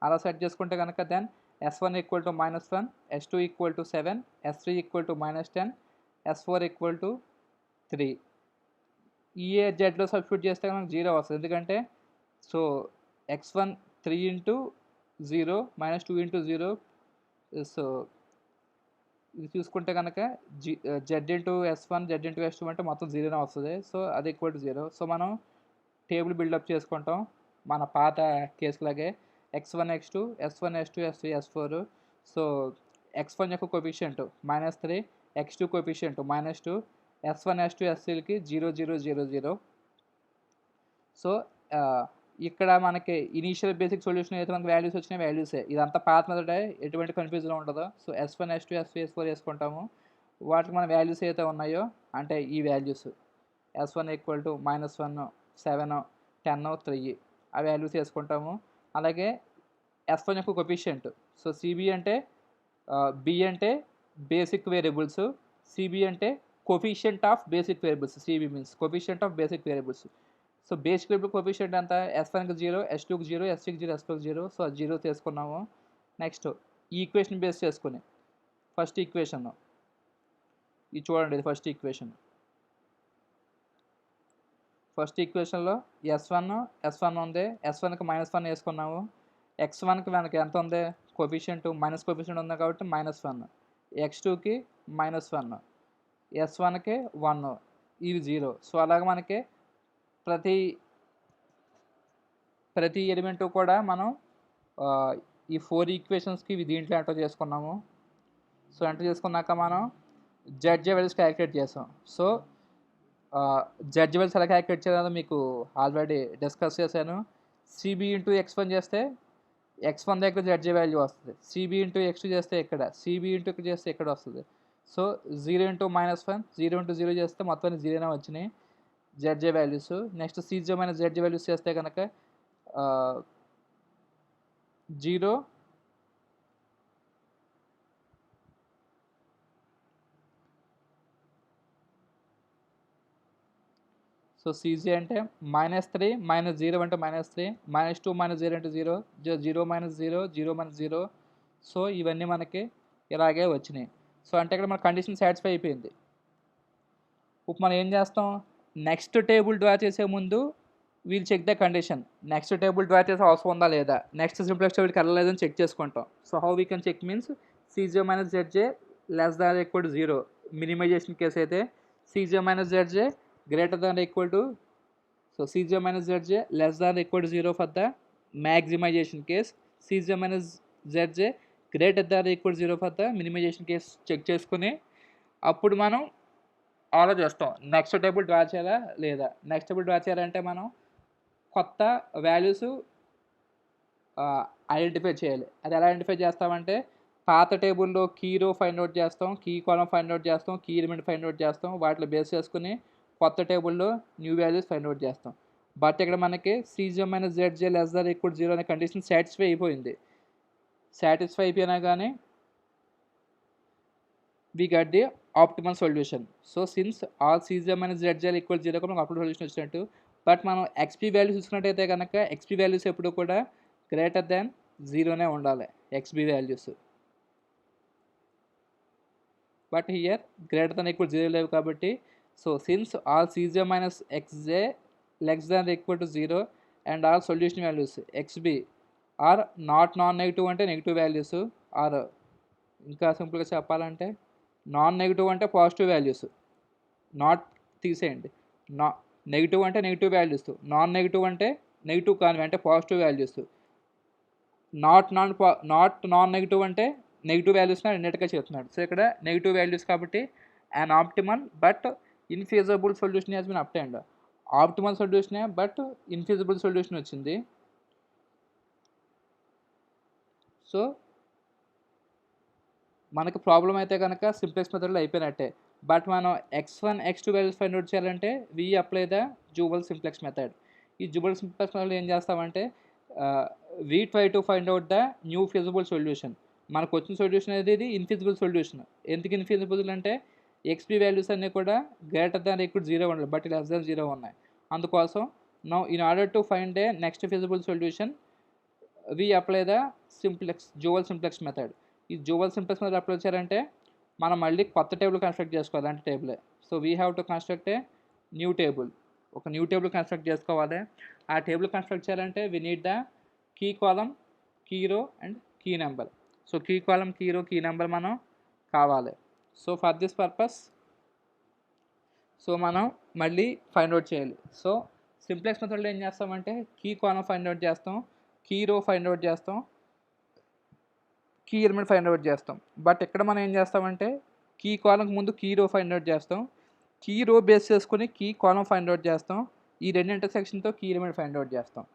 అలా సెట్ చేసుకుంటే కనుక then s1 = -1, s2 = 7, s3 = -10, s4 = 3. ఈ జెడ్లో సబ్స్టిట్యూట్ చేస్తే మనకు 0 వస్తుంది. ఎందుకంటే సో x1 3 × 0 -2 × 0. సో ఇది చూసుకుంటే కనుక z × s1 z × s2 అంటే మొత్తం 0నే వస్తుంది. సో అది = 0. సో మనం టేబుల్ బిల్డప్ చేసుకుంటాం మన పాత కేసులాగే, x1 x2 s1 s2 s3 s4. So x1 యొక్క coefficient -3, x2 coefficient -2, s1 s2 s3కి 0 0 0 0. So ఇక్కడ మనకి ఇనీషియల్ బేసిక్ సొల్యూషన్ అయితే మనకి వాల్యూస్ వచ్చినాయి, వాల్యూసే. ఇదంతా పాత మెథడే, ఎటువంటి కన్ఫ్యూజన్ ఉండదు. So s1 s2 s3 s4 వేసుకుంటాము. వాటికి మన వాల్యూస్ అయితే ఉన్నాయో అంటే ఈ వాల్యూస్ s1 = -1, 7, 10, 3 ఆ వాల్యూస్ వేసుకుంటాము. అలాగే s1 యొక్క కోఎఫిషియంట్, సో సిబి అంటే బి అంటే బేసిక్ వేరియబుల్స్, సిబి అంటే coefficient of basic variables. CB means coefficient of basic variables. So basic variable coefficient అంతా s1కి 0, s2కి 0, s3కి 0, s4కి 0. సో అది 0 తీసుకున్నాము. నెక్స్ట్ ఈ ఈక్వేషన్ బేస్ చేసుకుని ఫస్ట్ ఈక్వేషన్ ఇది చూడండి, ఇది ఫస్ట్ ఈక్వేషన్. ఫస్ట్ ఈక్వేషన్లో s1 ఉంది, s1కి -1 వేసుకున్నాము. x1కి మనకి ఎంత ఉంది, కోఫిషియంట్ మైనస్ కోఫిషియంట్ ఉంది కాబట్టి -1, x2కి -1, s1కి 1, ఇవి 0. సో అలాగే మనకి ప్రతి ఎలిమెంట్ కూడా మనం ఈ 4 ఈక్వేషన్స్కి ఇవి దీంట్లో ఎంటర్ చేసుకున్నాము. సో ఎంటర్ చేసుకున్నాక మనం జడ్జ్ వాల్యూస్ క్యాలిక్యులేట్ చేసాం. సో జడ్జ్ వాల్యూస్ ఎలా క్యాలిక్యులేట్ చేయాలో మీకు ఆల్రెడీ డిస్కస్ చేశాను. సిబి × x1 చేస్తే x1 దగ్గర జడ్జ్ వాల్యూ వస్తుంది, సిబి × x2 చేస్తే ఇక్కడ, సిబి × ఇక్కడ చేస్తే ఇక్కడ వస్తుంది. సో 0 × -1, 0 × 0 చేస్తే మొత్తాన్ని 0నే వచ్చినాయి జడ్జ్ వాల్యూస్. నెక్స్ట్ సిజో మైనస్ జడ్జ్ వాల్యూస్ చేస్తే కనుక జీరో సో సీజీ అంటే -3 -0 అంటే -3 -2 -0 అంటే 0 0 -0 0 -0. సో ఇవన్నీ మనకి ఇలాగే వచ్చినాయి. సో అంటే ఇక్కడ మన కండిషన్ సాటిస్ఫై అయిపోయింది. ఇప్పుడు మనం ఏం చేస్తాం, నెక్స్ట్ టేబుల్ డ్రా చేసే ముందు we'll check the condition. Next table draw చేసే అవసరం ఉందా లేదా, నెక్స్ట్ సింప్లెక్స్ టేబుల్కి వెళ్ళలేదని చెక్ చేసుకుంటాం. So how we can check means Cj - Zj less than equal to 0 minimization case అయితే, Cj - Zj greater than equal to, so Cj - Zj less than equal to 0 for the maximization case, Cj - Zj greater than equal to 0 for the minimization case check చేసుకుని అప్పుడు మనం ఆలోచిస్తాం next table draw చేయాలా లేదా. Next table draw చేయాలంటే మనం కొత్త values identify చేయాలి. అది ఎలా ఐడెంటిఫై చేస్తామంటే, పాత టేబుల్లో కీ రో ఫైండ్ అవుట్ చేస్తాం, కీ కాలం ఫైండ్ అవుట్ చేస్తాం, కీ ఎలిమెంట్ ఫైండ్ అవుట్ చేస్తాం. వాటిలో బేస్ చేసుకుని కొత్త టేబుల్లో న్యూ వాల్యూస్ ఫైండ్ అవుట్ చేస్తాం. బట్ ఇక్కడ మనకి Cj - Zj less than equal to 0 అనే కండిషన్ సాటిస్ఫై అయిపోయింది. సాటిస్ఫై అయిపోయినా కానీ we got the optimal solution. So since all Cj - Zj equal 0 మనకు optimal solution వచ్చినట్టు. బట్ మనం XP వాల్యూస్ చూసుకున్నట్టయితే కనుక XP వాల్యూస్ ఎప్పుడు కూడా గ్రేటర్ దాన్ 0నే ఉండాలి XP values. But here greater than equal 0 లేవు కాబట్టి, so since all Cj - Xj less than equal to 0 and all solution values XB are non negative అంటే నెగిటివ్ వాల్యూస్, ఆర్ ఇంకా సింపుల్గా చెప్పాలంటే నాన్ నెగిటివ్ అంటే పాజిటివ్ వాల్యూస్, నాట్ తీసేయండి, negative అంటే negative values, non negative అంటే నెగిటివ్ కానివి అంటే positive values, not non negative అంటే నెగిటివ్ వాల్యూస్ని రెండింటిగా చెప్తున్నాడు. సో ఇక్కడ నెగిటివ్ వాల్యూస్ కాబట్టి an optimal but infeasible solution has been obtained. Optimal సొల్యూషనే బట్ ఇన్ఫీజిబుల్ సొల్యూషన్ వచ్చింది. సో మనకు ప్రాబ్లం అయితే కనుక సింప్లెక్స్ మెథడ్లో అయిపోయినట్టే. బట్ మనం x1 x2 values find out చేయాలంటే వీ అప్లై ద జూబల్ సింప్లెక్స్ మెథడ్. ఈ జూబల్ సింప్లెక్స్ మెథడ్లో ఏం చేస్తామంటే we try to find out the new feasible solution. మనకు వచ్చిన సొల్యూషన్ అనేది ఇది ఇన్ఫిజిబుల్ సొల్యూషన్. ఎందుకు ఇన్ఫిజిబుల్ అంటే XP వాల్యూస్ అన్నీ కూడా గ్రేటర్ దాన్ ఈక్వల్ 0 ఉండాలి, బట్ లెస్ దాన్ 0 ఉన్నాయి. అందుకోసం now in order to find a next feasible solution we apply the జూబల్ సింప్లెక్స్ మెథడ్. ఈ జూబల్ సింప్లెక్స్ మెథడ్ అప్లై చేయాలంటే మనం మళ్ళీ కొత్త టేబుల్ కన్స్ట్రక్ట్ చేసుకోవాలి, అంటే టేబులే. So we have to construct a new table. ఒక న్యూ టేబుల్ కన్స్ట్రక్ట్ చేసుకోవాలి. ఆ టేబుల్ కన్స్ట్రక్ట్ చేయాలంటే we need the key column, key row and key number. So key column, key row, key number మనం కావాలి. So for this purpose so మనం మళ్ళీ find out చేయాలి. So simplex మెథడ్లో ఏం చేస్తామంటే కీ కాలం ఫైండ్ అవుట్ చేస్తాం, కీ రో ఫైండ్ అవుట్ చేస్తాం, కీ ఎలిమెంట్ ఫైండ్ అవుట్ చేస్తాం. బట్ ఇక్కడ మనం ఏం చేస్తామంటే కీ కాలంకి ముందు కీ రో ఫైండ్ అవుట్ చేస్తాం, కీ రో బేస్ చేసుకుని కీ కాలం ఫైండ్ అవుట్ చేస్తాం, ఈ రెండు ఇంటర్సెక్షన్తో కీ ఎలిమెంట్ ఫైండ్ అవుట్ చేస్తాం.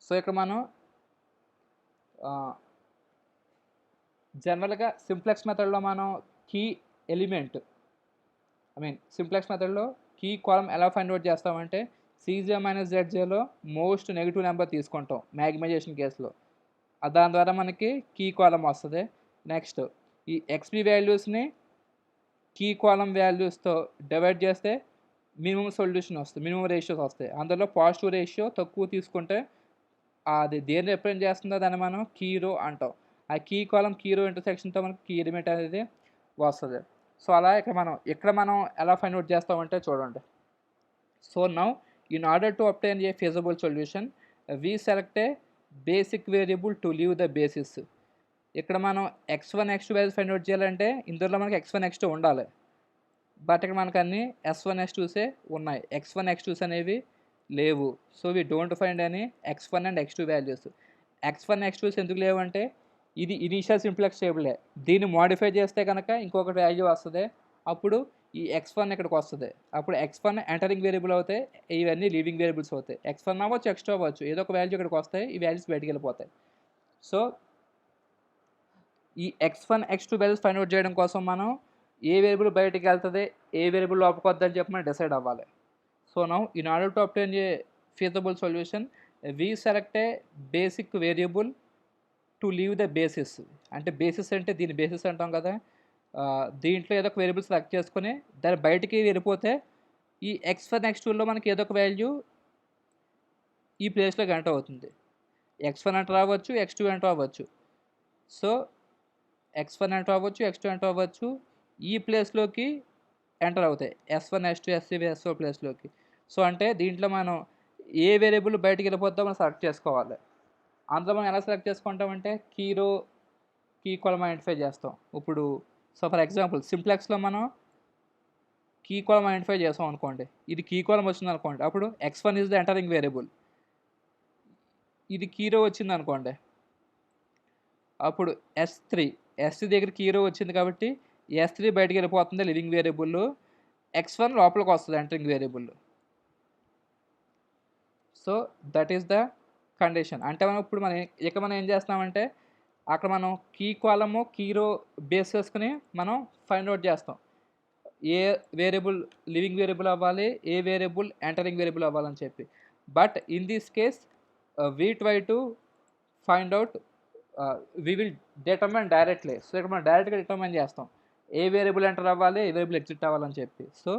సో ఇక్కడ మనం జనరల్గా సింప్లెక్స్ మెథడ్లో మనం కీ ఎలిమెంట్ సింప్లెక్స్ మెథడ్లో కీ కాలం ఎలా ఫైండ్ అవుట్ చేస్తామంటే Cj - Zjలో మోస్ట్ నెగిటివ్ నెంబర్ తీసుకుంటాం మ్యాగ్మైజేషన్ కేసులో, దాని ద్వారా మనకి కీ కాలం వస్తుంది. నెక్స్ట్ ఈ XP వాల్యూస్ని కీ కాలం వాల్యూస్తో డివైడ్ చేస్తే మినిమం సొల్యూషన్ వస్తుంది, మినిమం రేషియోస్ వస్తాయి. అందులో పాజిటివ్ రేషియో తక్కువ తీసుకుంటే అది దేన్ని రిప్రజెంట్ చేస్తుందో దాన్ని మనం కీ రో అంటాం. ఆ కీ కాలం, కీ రో ఇంటర్సెక్షన్తో మనకి కీ ఎలిమెంట్ అనేది వస్తుంది. సో అలా ఇక్కడ మనం ఎలా ఫైండ్ అవుట్ చేస్తామంటే చూడండి. So now in order to obtain a feasible solution we select a basic variable to leave the basis. ఇక్కడ మనం x1 x2 values find out చేయాలంటే ఇందులో మనకి x1 x2 ఉండాలి. బట్ ఇక్కడ మనకు అన్ని s1 s2సే ఉన్నాయి, x1 x2s అనేవి లేవు. So we don't find any x1 and x2 values. x1 x2s ఎందుకు లేవు అంటే ఇది ఇనీషియల్ సింప్లెక్స్ టేబులే, దీన్ని మోడిఫై చేస్తే కనుక ఇంకొక వాల్యూ వస్తుంది, అప్పుడు ఈ x1 ఇక్కడికి వస్తుంది. అప్పుడు x1 ఎంటరింగ్ వేరియబుల్ అవుతాయి, ఇవన్నీ లీవింగ్ వేరియబుల్స్ అవుతాయి. x1 అవ్వచ్చు, x2 అవ్వచ్చు, ఏదో ఒక వాల్యూ ఇక్కడికి వస్తాయి, ఈ వాల్యూస్ బయటికి వెళ్ళిపోతాయి. సో ఈ x1 x2 values find out చేయడం కోసం మనం ఏ వేరియబుల్ బయటికి వెళ్తుంది, ఏ వేరియబుల్ లోపలికి వద్దని చెప్పి మనం డిసైడ్ అవ్వాలి. So now in order to obtain a feasible solution we select a basic variable to leave the basis. అంటే బేసిస్ అంటే దీని బేసిస్ అంటాం కదా. దీంట్లో ఏదో ఒక వేరియబుల్ సెలెక్ట్ చేసుకొని దాని బయటికి వెళ్ళిపోతే ఈ x1 x2లో మనకి ఏదో ఒక వాల్యూ ఈ ప్లేస్లోకి ఎంటర్ అవుతుంది. x1 ఎంటర్ అవ్వచ్చు, x2 ఎంటర్ అవ్వచ్చు. సో x1 ఎంటర్ అవ్వచ్చు, x2 ఎంటర్ అవ్వచ్చు, ఈ ప్లేస్లోకి ఎంటర్ అవుతాయి. s1 s2 s3 s4 ప్లేస్లోకి. సో అంటే దీంట్లో మనం ఏ వేరియబుల్ బయటికి వెళ్ళిపోద్దో మనం సెలెక్ట్ చేసుకోవాలి. అందులో మనం ఎలా సెలెక్ట్ చేసుకుంటామంటే కీ కాలమ్ ఐడెంటిఫై చేస్తాం. ఇప్పుడు సో ఫర్ ఎగ్జాంపుల్ సింప్లెక్స్లో మనం కీ కాలమ్ ఐడెంటిఫై చేస్తాం అనుకోండి. ఇది కీ కాలమ్ వచ్చింది అనుకోండి, అప్పుడు x1 is the entering variable. ఇది కీ రో వచ్చింది అనుకోండి, అప్పుడు s3 దగ్గర కీ రో వచ్చింది కాబట్టి s3 బయటికి వెళ్ళిపోతుంది లివింగ్ వేరియబుల్, x1 లోపలికి వస్తుంది entering variable. So that is the condition. అంటే మనం ఇప్పుడు మనం ఏం చేస్తామంటే అక్కడ మనం కీ కాలము కీ రో బేస్ చేసుకుని మనం ఫైండ్ అవుట్ చేస్తాం ఏ వేరియబుల్ లివింగ్ వేరియబుల్ అవ్వాలి, ఏ వేరియబుల్ ఎంటరింగ్ వేరియబుల్ అవ్వాలని చెప్పి. But in this case we try to find out, we will determine directly. So ఇక్కడ మనం డైరెక్ట్గా డిటర్మైన్ చేస్తాం ఏ వేరియబుల్ ఎంటర్ అవ్వాలి, ఏ వేరియబుల్ ఎగ్జిట్ అవ్వాలని చెప్పి. So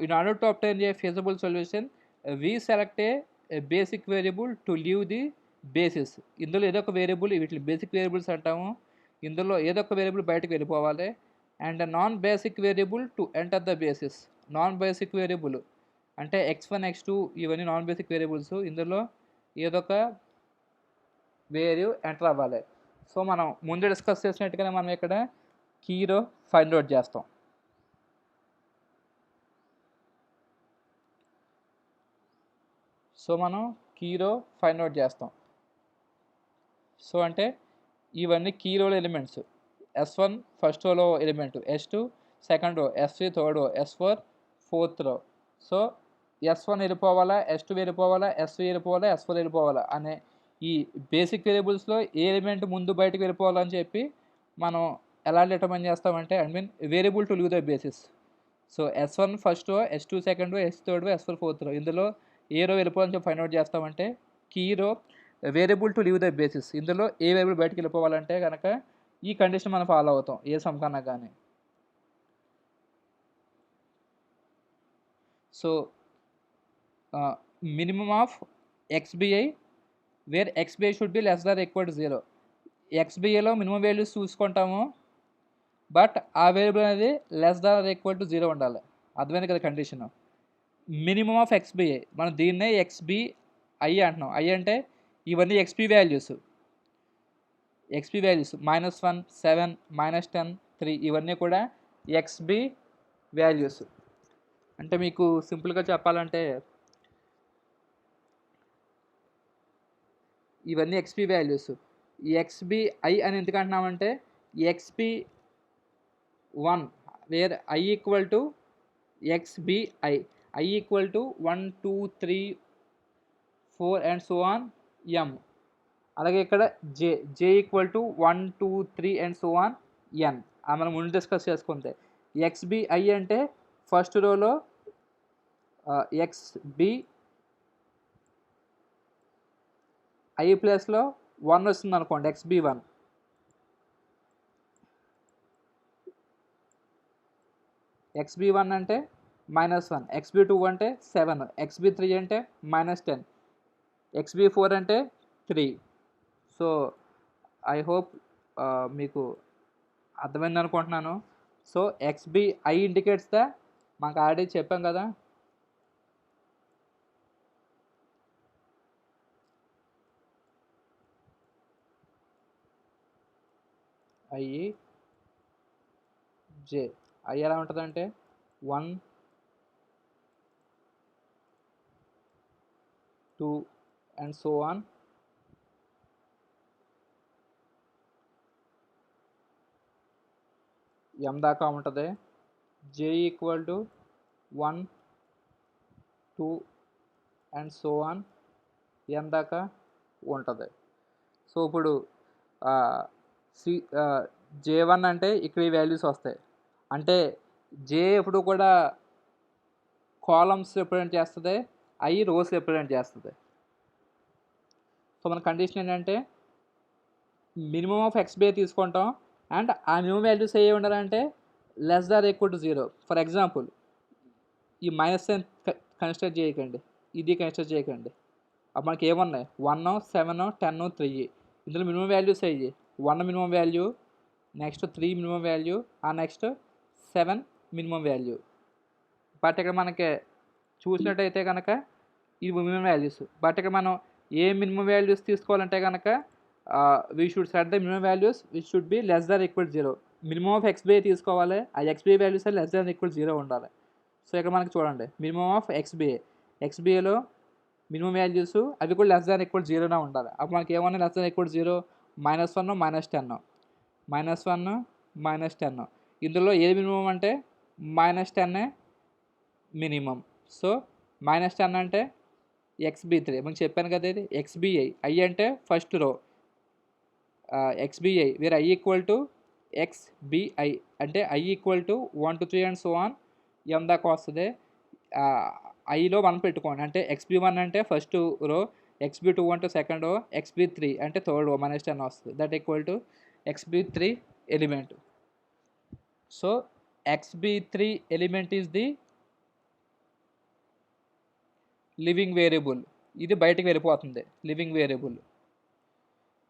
in order to obtain A feasible solution we select a basic variable to leave the basis. ఇందులో ఏదో ఒక వేరియబుల్, వీటిని బేసిక్ వేరియబుల్స్ అంటాము, ఇందులో ఏదో ఒక వేరియబుల్ బయటకు వెళ్ళిపోవాలి. And non basic variable to enter the basis. Non basic variable అంటే x1 x2 ఇవన్నీ నాన్ బేసిక్ వేరియబుల్స్, ఇందులో ఏదో ఒక వేరియబుల్ ఎంటర్ అవ్వాలి. సో మనం ముందు డిస్కస్ చేసినట్టుగానే మనం ఇక్కడ కీ రో ఫైండ్ అవుట్ చేస్తాం. సో మనం కీ రో ఫైండ్ అవుట్ చేస్తాం. సో అంటే ఇవన్నీ కీ రోలో ఎలిమెంట్స్. s1 ఫస్ట్ రోలో element, s2 second row, s3 third row, s4 fourth రో. సో s1 వెళ్ళిపోవాలా, s2 వెళ్ళిపోవాలా, s3 వెళ్ళిపోవాలా, s4 వెళ్ళిపోవాలా అనే ఈ బేసిక్ వేరియబుల్స్లో ఏ ఎలిమెంట్ ముందు బయటకు వెళ్ళిపోవాలని చెప్పి మనం ఎలా డిటర్మైన్ చేస్తామంటే variable to leave the basis. So s1 first row, s2 second row, s3 third row, s4 fourth రో, ఇందులో ఏ రో వెళ్ళిపోవాలని చెప్పి ఫైండ్ అవుట్ చేస్తామంటే కీ రో variable to leave the basis. ఇందులో ఏ వేరియబుల్ బయటకు వెళ్ళిపోవాలంటే కనుక ఈ కండిషన్ మనం ఫాలో అవుతాం ఏ సమ్ కన్నా కానీ. So minimum of xbi where xbi should be less than equal to 0. xbiలో మినిమం వాల్యూస్ చూసుకుంటాము, బట్ ఆ వేరియబుల్ అనేది లెస్ దాన్ ఈక్వల్ టు 0 ఉండాలి. అర్థమైంది కదా కండిషన్. మినిమమ్ ఆఫ్ xbi మనం దీన్నే xbi అంటున్నాం. i అంటే ఇవన్నీ xp వాల్యూస్, -1 7 -10 3 ఇవన్నీ కూడా xb వాల్యూస్. అంటే మీకు సింపుల్గా చెప్పాలంటే ఇవన్నీ xp వాల్యూస్. ఈ xbi అని ఎందుకు అంటున్నామంటే xp1 where i equal to xbi, i equal to 1 2 3 4 and so on m. అలాగే ఇక్కడ j equal to 1 2 3 and so on n. మనం ముందు డిస్కస్ చేసుకుంటే xbi అంటే ఫస్ట్ రోలో xbi i ప్లేస్లో 1 వస్తుంది అనుకోండి, xb1. xb1 అంటే -1, xb2 అంటే 7, xb3 అంటే -10, xb4 అంటే 3. సో ఐ హోప్ మీకు అర్థమైంది అనుకుంటున్నాను. సో xbi ఇండికేట్స్ ద, మాకు ఆల్రెడీ చెప్పాం కదా, i ఎలా ఉంటుందంటే 1 2 అండ్ సో ఆన్ m దాకా ఉంటుంది. j equal to 1 2 and so on n దాకా ఉంటుంది. సో ఇప్పుడు j1 అంటే ఇక్కడ ఈ వాల్యూస్ వస్తాయి. అంటే j ఎప్పుడు కూడా కాలమ్స్ రిప్రజెంట్ చేస్తుంది, i రోస్ రిప్రజెంట్ చేస్తుంది. మన కండిషన్ ఏంటంటే మినిమం ఆఫ్ ఎక్స్బీఐ తీసుకుంటాం అండ్ ఆ మినిమం వాల్యూస్ ఏ ఉండాలంటే less than equal to 0. For example ఈ మైనస్ కన్సిడర్ చేయకండి, ఇది కన్సిడర్ చేయకండి. అప్పుడు మనకి ఏమున్నాయి 1, 7, 10, 3. ఇందులో మినిమం వాల్యూస్ అయ్యి 1 minimum value, next 3 minimum value, ఆ నెక్స్ట్ 7 మినిమం వాల్యూ. బట్ ఇక్కడ మనకి చూసినట్టయితే కనుక ఇది మినిమం వాల్యూస్. బట్ ఇక్కడ మనం ఏ మినిమం వాల్యూస్ తీసుకోవాలంటే కనుక we should set the minimum values which should be less than equal 0. Minimum of XBI తీసుకోవాలి, ఆ XBI values less than equal 0 ఉండాలి. సో ఇక్కడ మనకి చూడండి మినిమం ఆఫ్ ఎక్స్బీఐలో మినిమం వాల్యూస్ అవి కూడా లెస్ దాన్ ఈక్వల్ 0నే ఉండాలి. అప్పుడు మనకి ఏమన్నా లెస్ దాన్ ఈక్వల్ 0, -1, -10, -1, -10. ఇందులో ఏది మినిమం అంటే -10 మినిమం. సో -10 అంటే XB3 మనం చెప్పాను కదా, ఇది XBI. ఐ అంటే first row, XBI where I equal to XBI అంటే I equal to 1 to 3 and so on M దాకా వస్తుంది. ఐలో 1 పెట్టుకోండి, అంటే XB1 అంటే ఫస్ట్ రో, XB2 అంటే సెకండ్ రో, XB3 అంటే థర్డ్ రో -10 వస్తుంది. That equal to XB3 element. So XB3 element is the living variable. ఇది బయటకు వెళ్ళిపోతుంది లివింగ్ వేరియబుల్.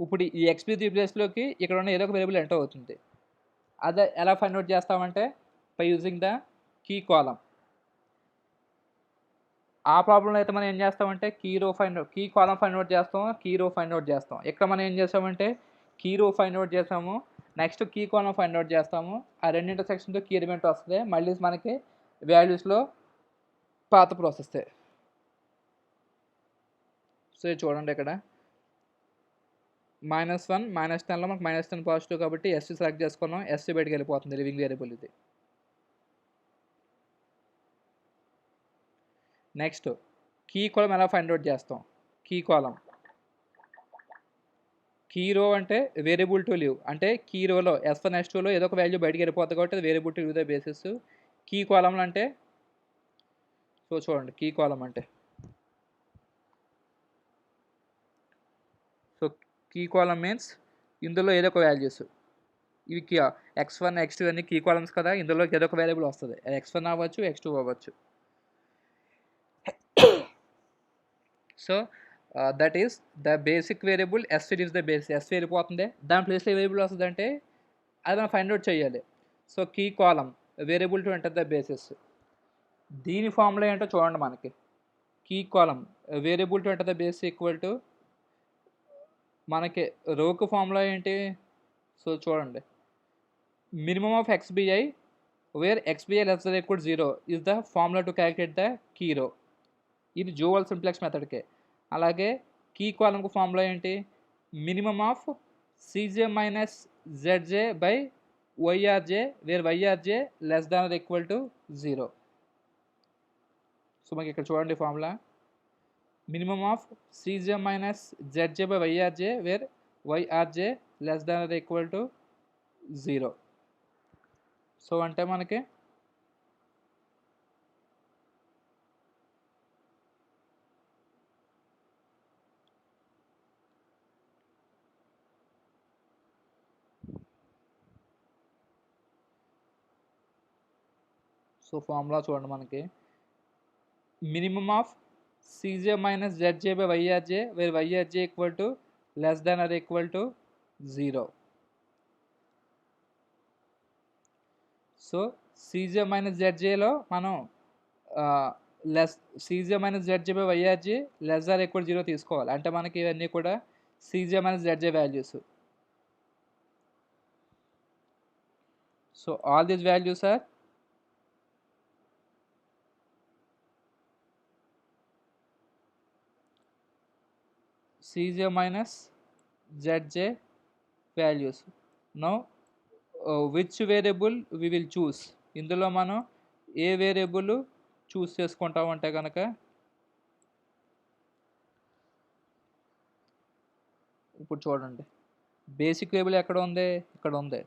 ఇప్పుడు ఈ XB3 ప్లేస్లోకి ఇక్కడ ఉన్న ఏదో ఒక వేరియబుల్ ఎంటర్ అవుతుంది. అదే ఎలా ఫైండ్ అవుట్ చేస్తామంటే by using the key column. ఆ ప్రాబ్లంలో అయితే మనం ఏం చేస్తామంటే కీ కాలం ఫైండ్ అవుట్ చేస్తాం, కీ రో ఫైండ్ అవుట్ చేస్తాం. ఇక్కడ మనం ఏం చేస్తామంటే కీ రో ఫైండ్ అవుట్ చేస్తాము, next key column find out చేస్తాము. ఆ రెండు ఇంటర్సెక్షన్తో కీ ఎలిమెంట్ వస్తుంది. మళ్ళీ మనకి వాల్యూస్లో పాత ప్రాసెస్. సో చూడండి ఇక్కడ -1, -10లో మనకు -10 పాజిటివ్ కాబట్టి ఎస్ సెలెక్ట్ చేసుకున్నాం, ఎస్ బయటకు వెళ్ళిపోతుంది లివింగ్ వేరియబుల్ ఇది. నెక్స్ట్ కీ కాలం ఎలా ఫైండ్ అవుట్ చేస్తాం? కీ కాలం, కీ రో అంటే వేరియబుల్ టు లివ్, అంటే కీ రోలో S1 S2లో ఏదో ఒక వాల్యూ బయటకు వెళ్ళిపోతుంది కాబట్టి అది variable to leave the basis. Key కాలంలో అంటే సో చూడండి కీ కాలం అంటే సో కీ కాలం మీన్స్ ఇందులో ఏదో ఒక వాల్యూస్, ఇవి X1 X2 అన్ని కీ కాలమ్స్ కదా, ఇందులో ఏదో ఒక వేరియబుల్ వస్తుంది. X1 అవ్వచ్చు, X2 అవ్వచ్చు. So that is the basic variable. S is the base, S వెళ్ళిపోతుంది. దాని ప్లేస్లో ఏ వేరియబుల్ వస్తుందంటే అది మనం ఫైండ్ అవుట్ చేయాలి. So key column variable to enter the basis. దీని ఫార్ములా ఏంటో చూడండి. మనకి key column variable to enter the base equal to మనకి రోకు ఫార్ములా ఏంటి? సో చూడండి minimum of XBI where XBI less than equal 0 is the formula to calculate the key రో. ఇది జోవల్ సింప్లెక్స్ మెథడ్కే. అలాగే కీ కాలంకు ఫార్ములా ఏంటి? Minimum of CJ minus ZJ by YRJ where YRJ less than or equal to 0. So మనకి ఇక్కడ చూడండి formula minimum of CJ minus ZJ by YRJ where YRJ less than or equal to 0. So అంటే మనకి so formula చూడండి మనకి minimum of CJ minus ZJ by YRJ where YRJ equal to less than or equal to 0. So CJ minus ZJలో మనం CJ minus ZJ by YRJ less than equal 0 తీసుకోవాలి. అంటే మనకి ఇవన్నీ కూడా CJ minus ZJ values. So all these values are CJ minus ZJ values. Now which variable we will choose? ఇందులో మనం ఏ variable చూస్ చేసుకుంటామంటే కనుక ఇప్పుడు చూడండి బేసిక్ వేరియబుల్ ఎక్కడ ఉంది? ఇక్కడ ఉంది.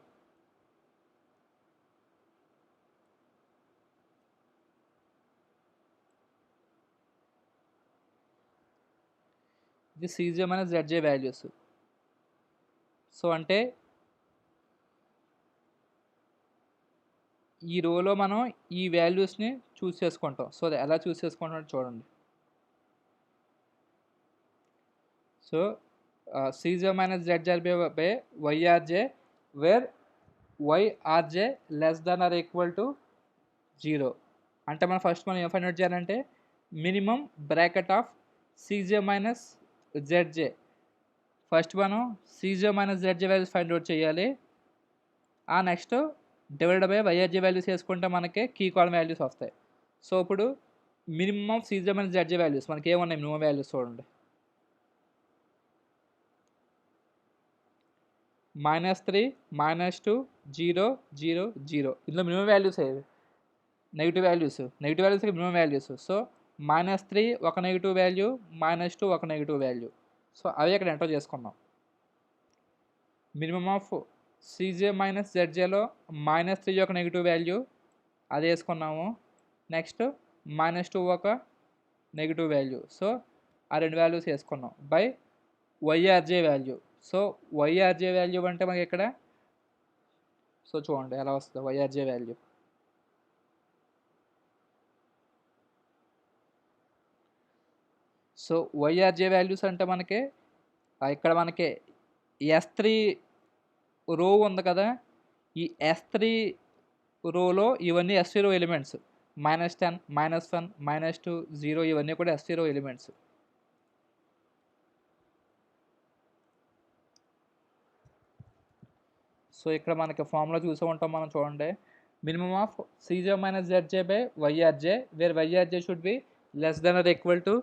ఇది Cj minus Zj values. So అంటే ఈ రోలో మనం ఈ వాల్యూస్ని చూస్ చేసుకుంటాం. సో అది ఎలా చూస్ చేసుకుంటాం చూడండి. So Cj minus Zj by Yrj where Yrj less than or equal to 0. అంటే మనం ఏం ఫైండ్ అవుట్ చేయాలంటే minimum bracket of Cj minus Zj. First మనం Cj minus Zj values find out చేయాలి. Next divide by Yrj values వేసుకుంటే మనకి key column values వస్తాయి. So ఇప్పుడు minimum of Cj minus Zj values మనకి ఏమున్నాయి మినిమం వాల్యూస్ చూడండి. -3, -2, 0, 0, 0. ఇందులో మినిమం వాల్యూస్ ఏవి negative values minimum values. So -3 ఒక నెగిటివ్ వాల్యూ, -2 ఒక నెగిటివ్ వాల్యూ. సో అవి ఇక్కడ ఎంటర్ చేసుకున్నాం. మినిమం ఆఫ్ Cj మైనస్ Zjలో -3 ఒక నెగిటివ్ వాల్యూ అది వేసుకున్నాము. నెక్స్ట్ -2 ఒక నెగిటివ్ వాల్యూ. సో ఆ రెండు వాల్యూస్ వేసుకున్నాం by Yrj value. So Yrj value అంటే మనకి ఇక్కడ సో చూడండి ఎలా వస్తుంది Yrj value. So Yrj values అంటే మనకి ఇక్కడ మనకి S3 రో ఉంది కదా, ఈ S3 రోలో ఇవన్నీ S3 రో ఎలిమెంట్స్. -10, -1, -2, 0 ఇవన్నీ కూడా S3 రో ఎలిమెంట్స్. సో ఇక్కడ మనకి ఫార్ములా చూసే ఉంటాం మనం చూడండి. Minimum of Cj minus Zj by Yrj where Yrj should be less than or equal to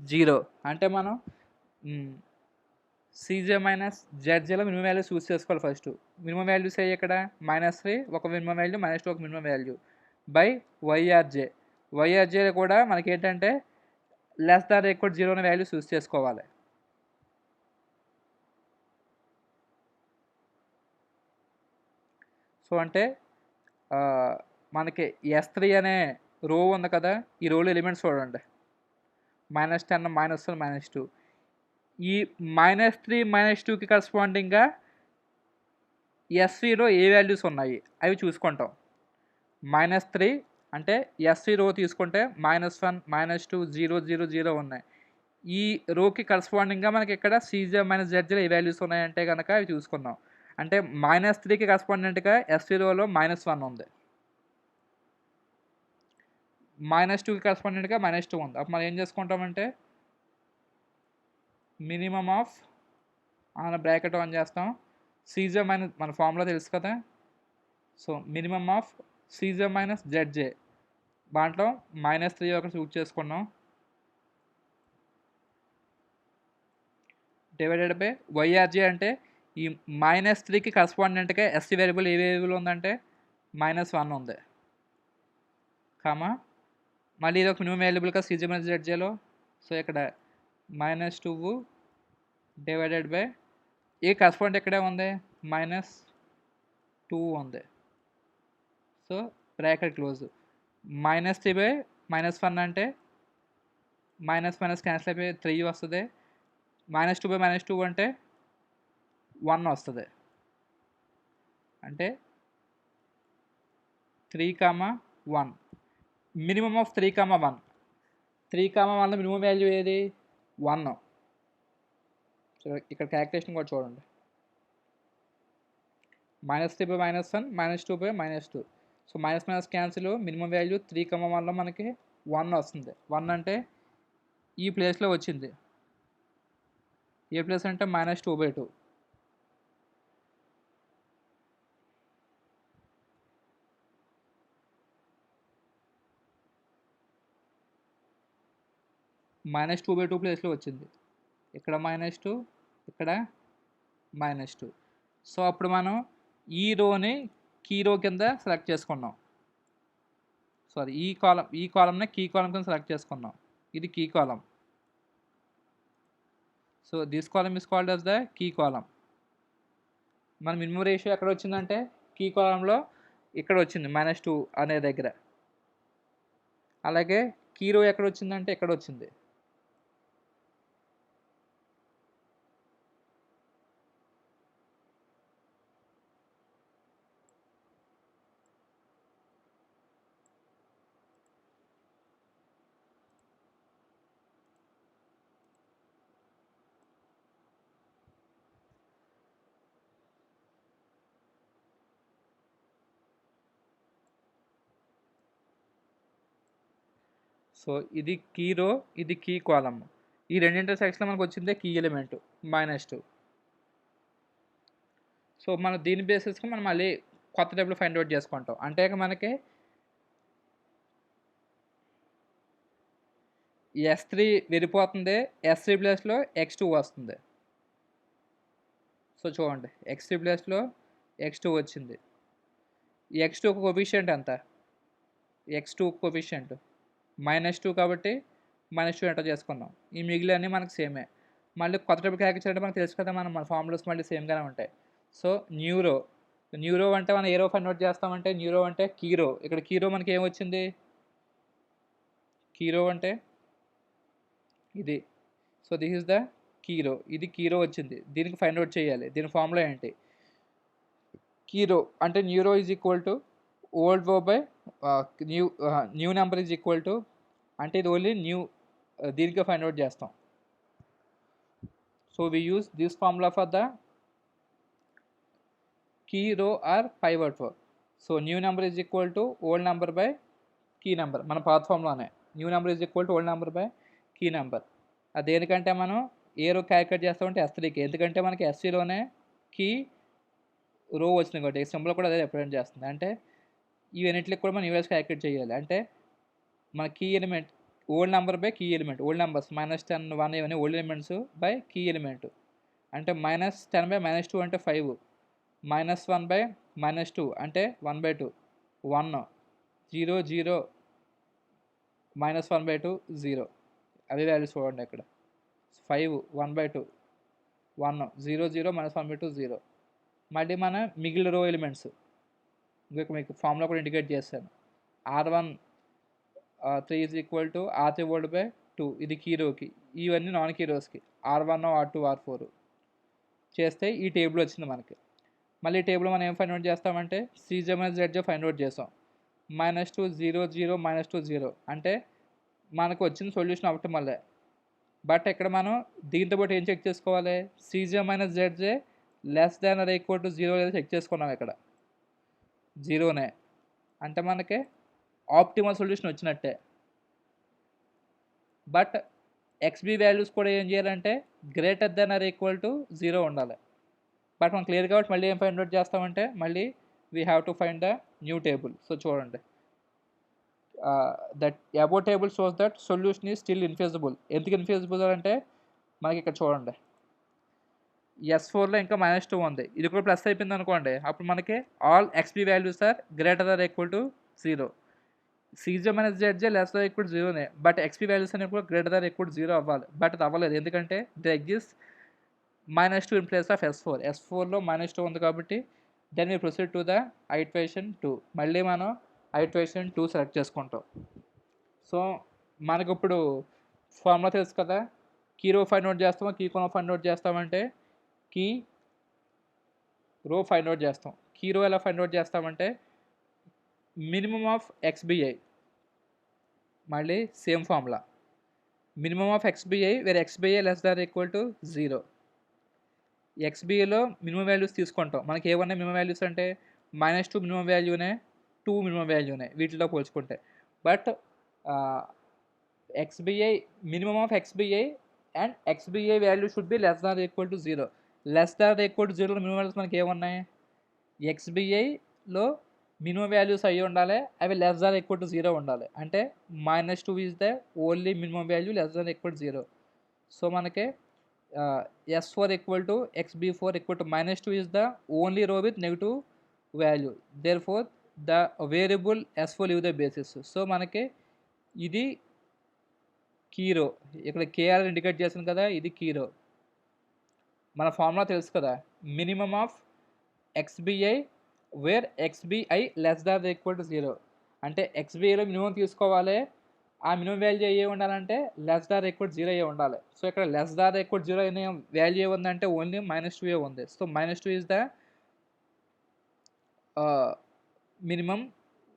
0. అంటే మనం Cj మైనస్ Zjలో మినిమం వాల్యూస్ చూస్ చేసుకోవాలి. ఫస్ట్ మినిమం వాల్యూస్ అయ్యి ఇక్కడ -3 ఒక మినిమం వాల్యూ, -2 ఒక మినిమం వాల్యూ బై Yrj కూడా మనకి ఏంటంటే లెస్ దాన్ ఈక్వల్ 0 అనే వాల్యూ చూస్ చేసుకోవాలి. సో అంటే మనకి S3 అనే రో ఉంది కదా, ఈ రోలో ఎలిమెంట్స్ చూడండి. -10, -1, -2. ఈ -3, -2కి కరస్పాండింగ్గా S3లో ఏ వాల్యూస్ ఉన్నాయి అవి చూసుకుంటాం. -3 అంటే S3 రో తీసుకుంటే -1, -2, 0, 0, 0 ఉన్నాయి. ఈ రోకి కరస్పాండింగ్గా మనకి ఇక్కడ Cj మైనస్ Zjలో ఏ వాల్యూస్ ఉన్నాయంటే కనుక అవి చూసుకుందాం. అంటే -3కి కరస్పాండెంట్గా S3 రోలో -1 ఉంది, -2కి కరస్పాండెంట్గా -2 ఉంది. అప్పుడు మనం ఏం చేసుకుంటామంటే మినిమం ఆఫ్ బ్రాకెట్ ఆన్ చేస్తాం. Cj మైనస్ మన ఫార్ములా తెలుసు కదా. So minimum of Cj minus Zj దాంట్లో -3 ఒకటి చూస్ చేసుకున్నాం డివైడెడ్ బై Yrj అంటే ఈ -3కి కరస్పాండెంట్గా S వేరియబుల్ ఏ వేరియబుల్ ఉందంటే -1 ఉంది, కామా మళ్ళీ ఇది ఒక మినిమం వేరియబుల్ కదా Cj మైనస్ Zjలో. సో ఇక్కడ -2 డివైడెడ్ బై ఏ కరస్పాండ్ ఎక్కడే ఉంది -2 ఉంది. So bracket close. -3 బై -1 అంటే మైనస్ క్యాన్సిల్ అయిపోయి 3 వస్తుంది. -2 బై -2 అంటే 1 వస్తుంది. అంటే 3, 1. Minimum of 3, 1. 3, 1లో మినిమం వాల్యూ ఏది 1. సో ఇక్కడ క్యాలిక్యులేషన్ కూడా చూడండి. -3 by -1, -2 by -2. So minus cancel, minimum value 3, 1లో మనకి 1 వస్తుంది. 1 అంటే ఈ ప్లేస్లో వచ్చింది. ఏ ప్లేస్ అంటే -2/2. -2/2 ప్లేస్లో వచ్చింది. ఇక్కడ -2, ఇక్కడ -2. సో అప్పుడు మనం ఈ రోని కీ రో కింద సెలెక్ట్ చేసుకున్నాం. సారీ ఈ కాలంని కీ కాలం కింద సెలెక్ట్ చేసుకున్నాం. ఇది key column. So this column is called as the key column. మన మినిమం రేషియో ఎక్కడ వచ్చిందంటే కీ కాలంలో ఇక్కడ వచ్చింది -2 అనే దగ్గర. అలాగే కీ రో ఎక్కడ వచ్చిందంటే ఇక్కడ వచ్చింది. సో ఇది కీ రో, ఇది కీ కాలమ్. ఈ రెండింటి సెక్షన్లో మనకు వచ్చిందే కీ ఎలిమెంట్ -2. సో మనం దీని బేసిస్గా మనం మళ్ళీ కొత్త టేబుల్ ఫైండ్ అవుట్ చేసుకుంటాం. అంటే ఇక మనకి S3 వెళ్ళిపోతుంది, S3 ప్లేస్లో X2 వస్తుంది. సో చూడండి, X3 ప్లేస్లో X2 వచ్చింది. X2 కోఎఫిషియంట్ ఎంత? X2 కోఎఫిషియంట్ -2 కాబట్టి -2 ఎంటర్ చేసుకున్నాం. ఈ మిగిలినన్నీ మనకు సేమే. మళ్ళీ కొత్త టేబుల్ క్యాలిక్యులేట్ చేయాలంటే మనకు తెలుసు కదా, మన ఫార్ములాస్ మళ్ళీ సేమ్గానే ఉంటాయి. సో న్యూరో అంటే మనం ఏ రో ఫైండ్ అవుట్ చేస్తామంటే న్యూరో అంటే కీరో. ఇక్కడ కీరో మనకి ఏమొచ్చింది? కీరో అంటే ఇది. So this is the Kiro. ఇది కీరో వచ్చింది. దీనికి ఫైండ్ అవుట్ చేయాలి. దీని ఫార్ములా ఏంటి? కీరో అంటే new row is equal to old row by new number is equal to, అంటే ఇది ఓన్లీ దీనికి ఫైండ్ అవుట్ చేస్తాం. So we use this formula for the key row or pivot row. So new number is equal to old number by key number. మన పాత ఫార్ములానే new number is equal to old number by key number. అది దేనికంటే మనం ఏ రో calculate చేస్తామంటే S3కి. ఎందుకంటే మనకి S3లోనే కీ రో వచ్చింది కాబట్టి సింబల్ కూడా అదే రిప్రజెంట్ చేస్తుంది. అంటే ఇవన్నిటికి కూడా మనం యూఎస్ క్యాలిక్యులేట్ చేయాలి. అంటే మన key element old number by key element. Old numbers -10, 1 ఇవన్నీ old elements by key element. అంటే -10 బై -2 అంటే 5, -1 బై -2 అంటే 1/2, 1, 0, 0, -1/2, 0. అవి వాల్యూస్ చూడండి ఇక్కడ. 5, 1/2, 1, 0, 0, -1/2, 0. మళ్ళీ మన మిగిలిన రో ఎలిమెంట్స్ ఇంకొక మీకు ఫార్ములా కూడా ఇండికేట్ చేశాను. R1 3 is equal to R3 old by 2. ఇది కీ రోకి. ఇవన్నీ non key రోస్కి. R1, R2, R4 చేస్తే ఈ టేబుల్ వచ్చింది మనకి. మళ్ళీ ఈ టేబుల్ మనం ఏం ఫైండ్ అవుట్ చేస్తామంటే Cj - Zj ఫైండ్ అవుట్ చేసాం. -2, 0, 0, -2, 0 అంటే మనకు వచ్చిన సొల్యూషన్ ఆప్టిమల్లే. బట్ ఇక్కడ మనం దీంతో పాటు ఏం చెక్ చేసుకోవాలి? Cj - Zj less than or equal to 0 లేదా చెక్ చేసుకున్నాం. ఇక్కడ 0నే అంటే మనకి ఆప్టిమల్ సొల్యూషన్ వచ్చినట్టే. బట్ XB వాల్యూస్ కూడా ఏం చేయాలంటే greater than or equal to 0 ఉండాలి. బట్ మనం క్లియర్ కాబట్టి మళ్ళీ ఏం ఫైండ్ అవుట్ చేస్తామంటే మళ్ళీ we have to find the new table. So చూడండి, that above table shows that solution is still infeasible. ఎందుకు ఇన్ఫీజిబుల్ అంటే మనకి ఇక్కడ చూడండి, S4లో ఇంకా -2 ఉంది. ఇది కూడా ప్లస్ అయిపోయింది అనుకోండి, అప్పుడు మనకి all XB values are greater or equal to 0. Cj - Zj less or equal to 0నే. బట్ XB వాల్యూస్ అనేవి కూడా గ్రేటర్ ఆర్ ఈక్వల్ టు 0 అవ్వాలి. బట్ అది అవ్వలేదు. ఎందుకంటే they exist -2 in place of S4. S4లో -2 ఉంది కాబట్టి then we proceed to the iteration 2. మళ్ళీ మనం ఐటరేషన్ 2 సెలెక్ట్ చేసుకుంటాం. సో మనకి ఇప్పుడు ఫార్ములా తెలుసు కదా, కీ రో ఫైండ్ అవుట్ చేస్తామా, కీ కాలమ్ ఫైండ్ అవుట్ చేస్తామంటే కీ రో ఫైండ్ అవుట్ చేస్తాం. కీ రో ఎలా ఫైండ్ అవుట్ చేస్తామంటే మినిమం ఆఫ్ XBI. మళ్ళీ same formula, minimum of XBI where XBI less than equal to 0. XBIలో minimum values తీసుకుంటాం. మనకి ఏమన్నా మినిమం వాల్యూస్ అంటే -2 మినిమం వాల్యూనే, 2 మినిమం వాల్యూనే వీటిలో పోల్చుకుంటే. But XBI minimum of XBI and XBI value should be less than equal to 0. Less than equal to 0 minimum values మనకి ఏమున్నాయి? XBIలో minimum values అయ్యి ఉండాలి, అవి లెస్ దాన్ ఈక్వల్ టు 0 ఉండాలి. అంటే -2 is the only minimum value less than equal to 0. So మనకి S4 equal to XB4 equal to -2 is the only row with negative value. Therefore the variable S4 leave the basis. So మనకి ఇది key row. ఇక్కడ KR indicate చేస్తుంది కదా, ఇది key రో. మన formula తెలుసు కదా, minimum of XBI where XBI less than equal to 0. అంటే XBIలో మినిమం తీసుకోవాలి, ఆ మినిమం వాల్యూ ఏ ఉండాలంటే లెస్ దాన్ ఈక్వల్ 0 అయ్యే ఉండాలి. సో ఇక్కడ లెస్ దాన్ ఈక్వల్ 0 అనే వాల్యూ ఏ ఉందంటే ఓన్లీ -2 ఉంది. So -2 is the minimum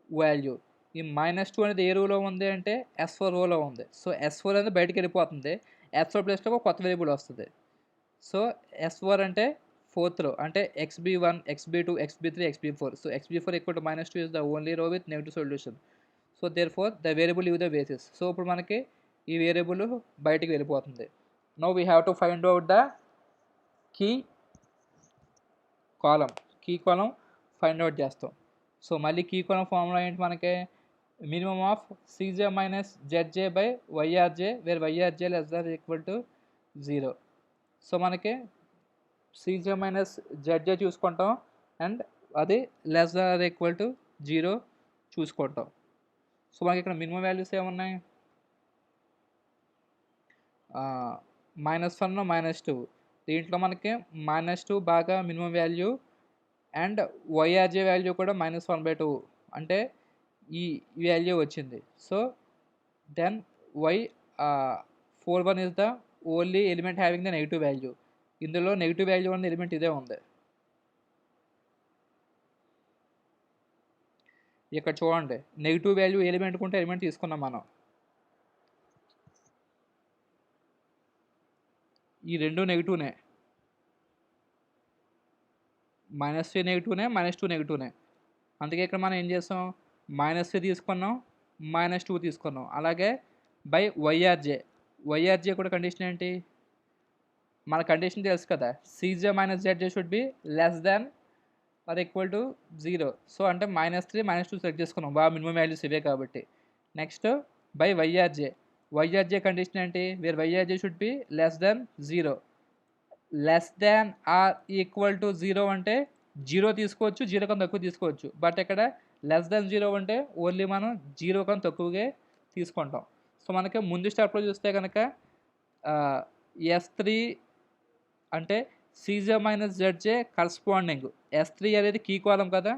value. ఈ -2 అనేది ఏ రోలో ఉంది అంటే S4 రోలో ఉంది. సో S4 అనేది బయటకు వెళ్ళిపోతుంది. S4 ప్లేస్లో ఒక కొత్త వేరియబుల్ వస్తుంది. సో S4 అంటే 4th రో, అంటే XB1, XB2, XB3, XB4. So XB4 equal to -2 is the only row with negative solution. So therefore the variable leave the basis. సో ఇప్పుడు మనకి ఈ వేరియబుల్ బయటికి వెళ్ళిపోతుంది. Now we have to find out the key column find out చేస్తాం. So మళ్ళీ key column formula ఏంటి మనకి, minimum of Cj minus Zj by Yrj where Yrj less than equal to 0. So మనకి Cj మైనస్ Zj చూసుకుంటాం and అది less than equal to 0 చూసుకుంటాం. So మనకి ఇక్కడ మినిమం వాల్యూస్ ఏమున్నాయి, -1 -2. దీంట్లో మనకి -2 బాగా minimum value and Yrj value కూడా -1/2 అంటే ఈ వాల్యూ వచ్చింది. So then Y41 is the only element having the negative value. ఇందులో నెగిటివ్ వాల్యూ ఉన్న ఎలిమెంట్ ఇదే ఉంది. ఇక్కడ చూడండి, నెగిటివ్ వాల్యూ ఎలిమెంట్ ఉంటే ఎలిమెంట్ తీసుకున్నాం మనం. ఈ రెండు నెగిటివ్నే, -3 నెగిటివ్నే, -2 నెగిటివ్నే. అందుకే ఇక్కడ మనం ఏం చేస్తాం, -3 తీసుకున్నాం, -2 తీసుకున్నాం. అలాగే బై Yrj కూడా కండిషన్ ఏంటి, మన కండిషన్ తెలుసు కదా, Cj minus Zj should be less than or equal to 0. So అంటే -3 -2 సెలెక్ట్ చేసుకున్నాం, బాగా మినిమం వాల్యూస్ ఇవే కాబట్టి. నెక్స్ట్ బై Yrj కండిషన్ ఏంటి, where Yrj should be less than 0. Less than or equal to 0 అంటే 0 తీసుకోవచ్చు, 0 కన్నా తక్కువ తీసుకోవచ్చు. బట్ ఇక్కడ లెస్ దాన్ 0 అంటే ఓన్లీ మనం 0 కన్నా తక్కువగా తీసుకుంటాం. సో మనకి ముందు స్టెప్లో చూస్తే కనుక S3 అంటే Cj minus Zj corresponding. S3 అనేది కీ కాలం కదా,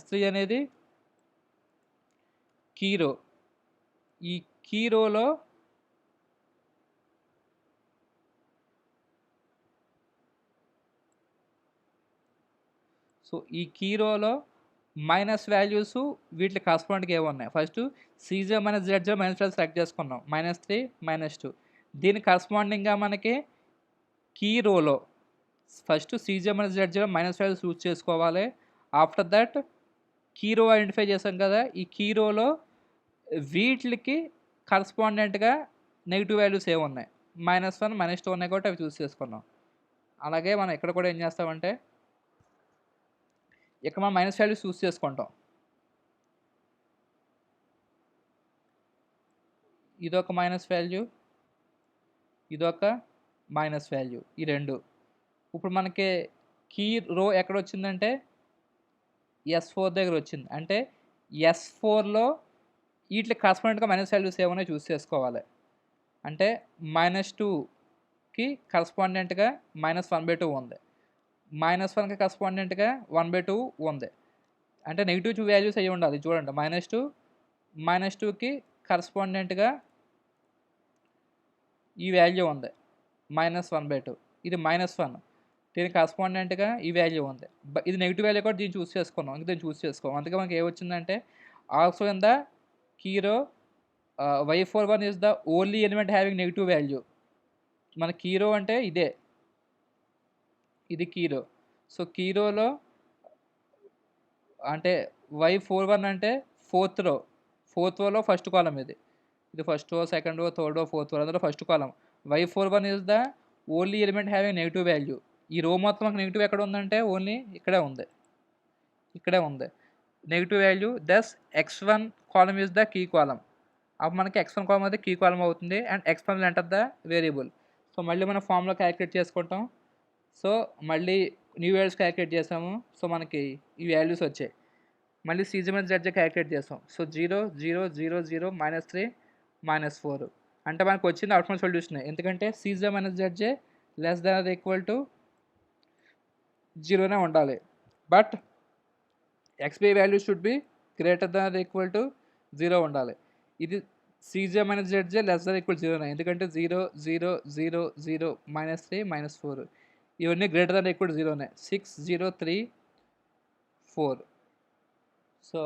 S3 అనేది కీ రో. ఈ కీ రోలో ఈ కీ రోలో మైనస్ వాల్యూస్ వీటికి కరస్పాండింగ్ ఏమున్నాయి, first Cj minus Zj minus value select చేసుకున్నాం, -3 -2. దీనికి కరస్పాండింగ్గా మనకి కీ రోలో first Cj minus Zj minus values use చేసుకోవాలి. ఆఫ్టర్ దట్ కీ రో ఐడెంటిఫై చేసాం కదా, ఈ కీ రోలో వీటికి కరస్పాండెంట్గా నెగిటివ్ వాల్యూస్ ఏమున్నాయి, -1 -2 ఉన్నాయి కాబట్టి అవి చూస్ చేసుకున్నాం. అలాగే మనం ఇక్కడ కూడా ఏం చేస్తామంటే, ఇక్కడ మనం మైనస్ వాల్యూస్ చూస్ చేసుకుంటాం. ఇదొక మైనస్ వాల్యూ, ఇదొక మైనస్ వాల్యూ, ఈ రెండు. ఇప్పుడు మనకి కీ రో ఎక్కడ వచ్చిందంటే S4 దగ్గర వచ్చింది. అంటే S4లో వీటికి కరస్పాండెంట్గా మైనస్ వాల్యూస్ ఏమన్నా చూస్ చేసుకోవాలి. అంటే -2కి కరస్పాండెంట్గా -1/2 ఉంది, -1కి కరస్పాండెంట్గా 1/2 ఉంది. అంటే నెగిటివ్ 2 వాల్యూస్ అయ్యి ఉండాలి. చూడండి, -2కి కరస్పాండెంట్గా ఈ వాల్యూ ఉంది, -1/2. ఇది -1, దీనికి కరస్పాండెంట్గా ఈ వాల్యూ ఉంది. ఇది నెగిటివ్ వాల్యూ కూడా దీన్ని చూస్ చేసుకున్నాం, ఇంక దీన్ని చూస్ చేసుకోం. అందుకే మనకి ఏమొచ్చిందంటే, ఆల్సో ఇన్ ద కీ రో Y41 is the only element having negative value. మన కీ రో అంటే ఇదే, ఇది కీ రో. సో కీ రోలో అంటే Y41 అంటే ఫోర్త్ రోలో ఫస్ట్ కాలం. ఇది first row, second row, third row, fourth రో, అందులో first column. Y41 is the only element having negative value. ఈ రో మొత్తం మనకు నెగిటివ్ ఎక్కడ ఉందంటే ఓన్లీ ఇక్కడే ఉంది negative value. Thus X1 column is the key column. అప్పుడు మనకి X1 కాలం అయితే కీ కాలం అవుతుంది and X1 will enter the variable. So మళ్ళీ మనం ఫామ్లో క్యాలిక్యులేట్ చేసుకుంటాం. సో మళ్ళీ న్యూ వాల్యూస్ క్యాలిక్యులేట్ చేసాము. సో మనకి ఈ వాల్యూస్ వచ్చాయి. మళ్ళీ Cj మైనస్ Zj క్యాలిక్యులేట్ చేస్తాం. సో 0 0 0 0 -3 -4 అంటే మనకు వచ్చింది అవుట్కమ్ సొల్యూషన్. ఎందుకంటే Cj minus Zj less than or equal to 0నే ఉండాలి. But XB value should be greater than or equal to 0 ఉండాలి. ఇది Cj minus Zj less than equal 0నే, ఎందుకంటే 0 0 0 0 -3 -4 ఇవన్నీ గ్రేటర్ దాన్ ఈక్వల్ 0నే. 6 0 3 4. So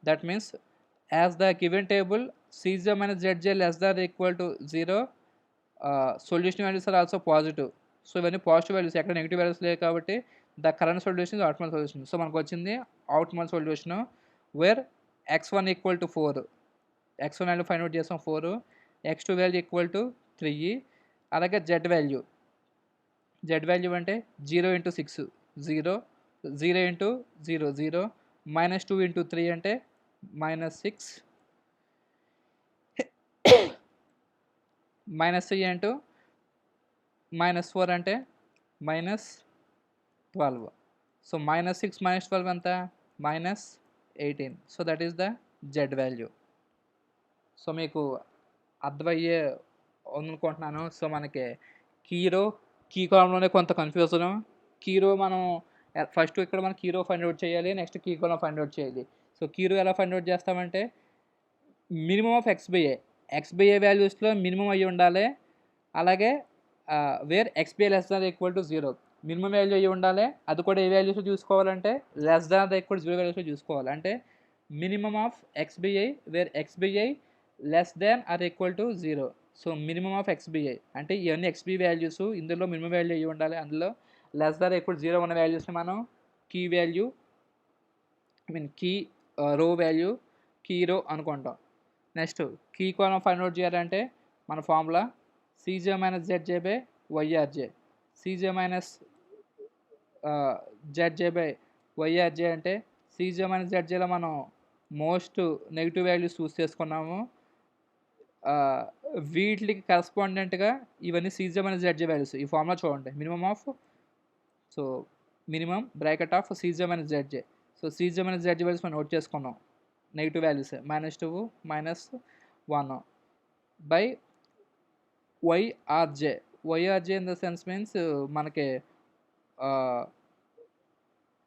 that means as the given table Cj minus Zj less than or equal to 0, solution values are also positive. So ఇవన్నీ positive values, ఎక్కడ negative values లేవు కాబట్టి the current solution is optimal solution. So మనకు వచ్చింది optimal solution where x1 equal to 4, x1 value find out చేసాం 4, x2 value equal to 3, అలాగే z value అంటే 0 into 6 0, 0 into 0 0, -2 into 3 అంటే -6, -3 ఇంటూ -4 అంటే -12. సో -6 -12 ఎంత -18. So that is the z value. So మీకు అర్థమయ్యే అనుకుంటున్నాను. సో మనకి కీ కాలంలోనే కొంత కన్ఫ్యూజన్. కీరో మనం ఫస్ట్ ఇక్కడ మనం కీరో ఫైండ్ అవుట్ చేయాలి, next key column find out చేయాలి. సో కీరో ఎలా ఫైండ్ అవుట్ చేస్తామంటే minimum of X by A వాల్యూస్లో మినిమం అయ్యి ఉండాలి, అలాగే where XBI less than equal to 0 minimum value అయ్యి ఉండాలి. అది కూడా ఏ వాల్యూస్లో చూసుకోవాలంటే లెస్ దాన్ ఈక్వల్ 0 వాల్యూస్లో చూసుకోవాలి. అంటే minimum of XBI where XBI less than or equal to 0. So minimum of XBI అంటే ఇవన్నీ ఎక్స్బి వాల్యూస్, ఇందులో మినిమం వాల్యూ అయ్యి ఉండాలి, అందులో లెస్ దాన్ ఈక్వల్ 0 ఉన్న వాల్యూస్ని మనం key value key row value key row అనుకుంటాం. Next key column find out చేయాలంటే మన formula Cj minus Zj by YRJ. Cj minus Zj by YRJ అంటే Cj మైనస్ Zjలో మనం మోస్ట్ నెగిటివ్ వాల్యూస్ చూస్ చేసుకున్నాము. వీటికి కరస్పాండెంట్గా ఇవన్నీ Cj మైనస్ Zj వాల్యూస్. ఈ ఫార్ములా చూడండి, minimum bracket of Cj minus Zj. So Cj minus Zj values మనం నోట్ చేసుకున్నాం, negative values -2 -1 by YRJ in the sense means మనకి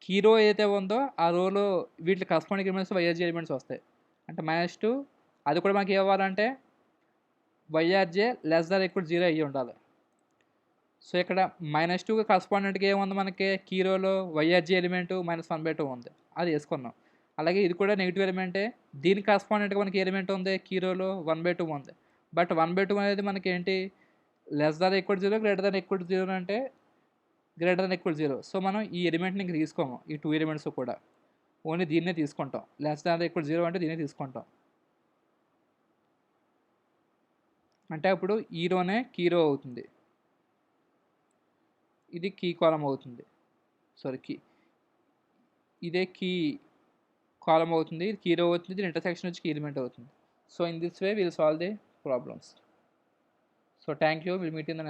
కీ రో ఏదైతే ఉందో ఆ రోలో వీటికి కరస్పాండింగ్ ఎలిమెంట్స్ వైఆర్జే ఎలిమెంట్స్ వస్తాయి. అంటే -2 అది కూడా మనకి ఇవ్వాలంటే వైఆర్జే లెస్ దాన్ ఈక్వల్ 0 అయ్యి ఉండాలి. సో ఇక్కడ -2 కరస్పాండెంట్గా ఏముంది మనకి కీ రోలో వైఆర్జే ఎలిమెంట్ -1/2 ఉంది, అది వేసుకున్నాం. అలాగే ఇది కూడా నెగిటివ్ ఎలిమెంటే, దీనికి కరస్పాండెంట్గా మనకి ఎలిమెంట్ ఉంది కీ రోలో 1/2 ఉంది. బట్ 1/2 అనేది మనకి ఏంటి less than equal 0 greater than equal 0 అంటే గ్రేటర్ దాన్ ఈక్వల్ 0. సో మనం ఈ ఎలిమెంట్ని ఇంక తీసుకోము, ఈ 2 ఎలిమెంట్స్ కూడా ఓన్లీ దీన్నే తీసుకుంటాం. లెస్ దాన్ ఈక్వల్ 0 అంటే దీన్నే తీసుకుంటాం. అంటే అప్పుడు ఈ రోనే కీ రో అవుతుంది, ఇది కీ కాలం అవుతుంది. ఇదే కీ కాలం అవుతుంది, ఇది కీ రో అవుతుంది, దీని ఇంటర్సెక్షన్ వచ్చి కీ ఎలిమెంట్ అవుతుంది. So in this way will solve the problems. So thank you. We'll meet in the next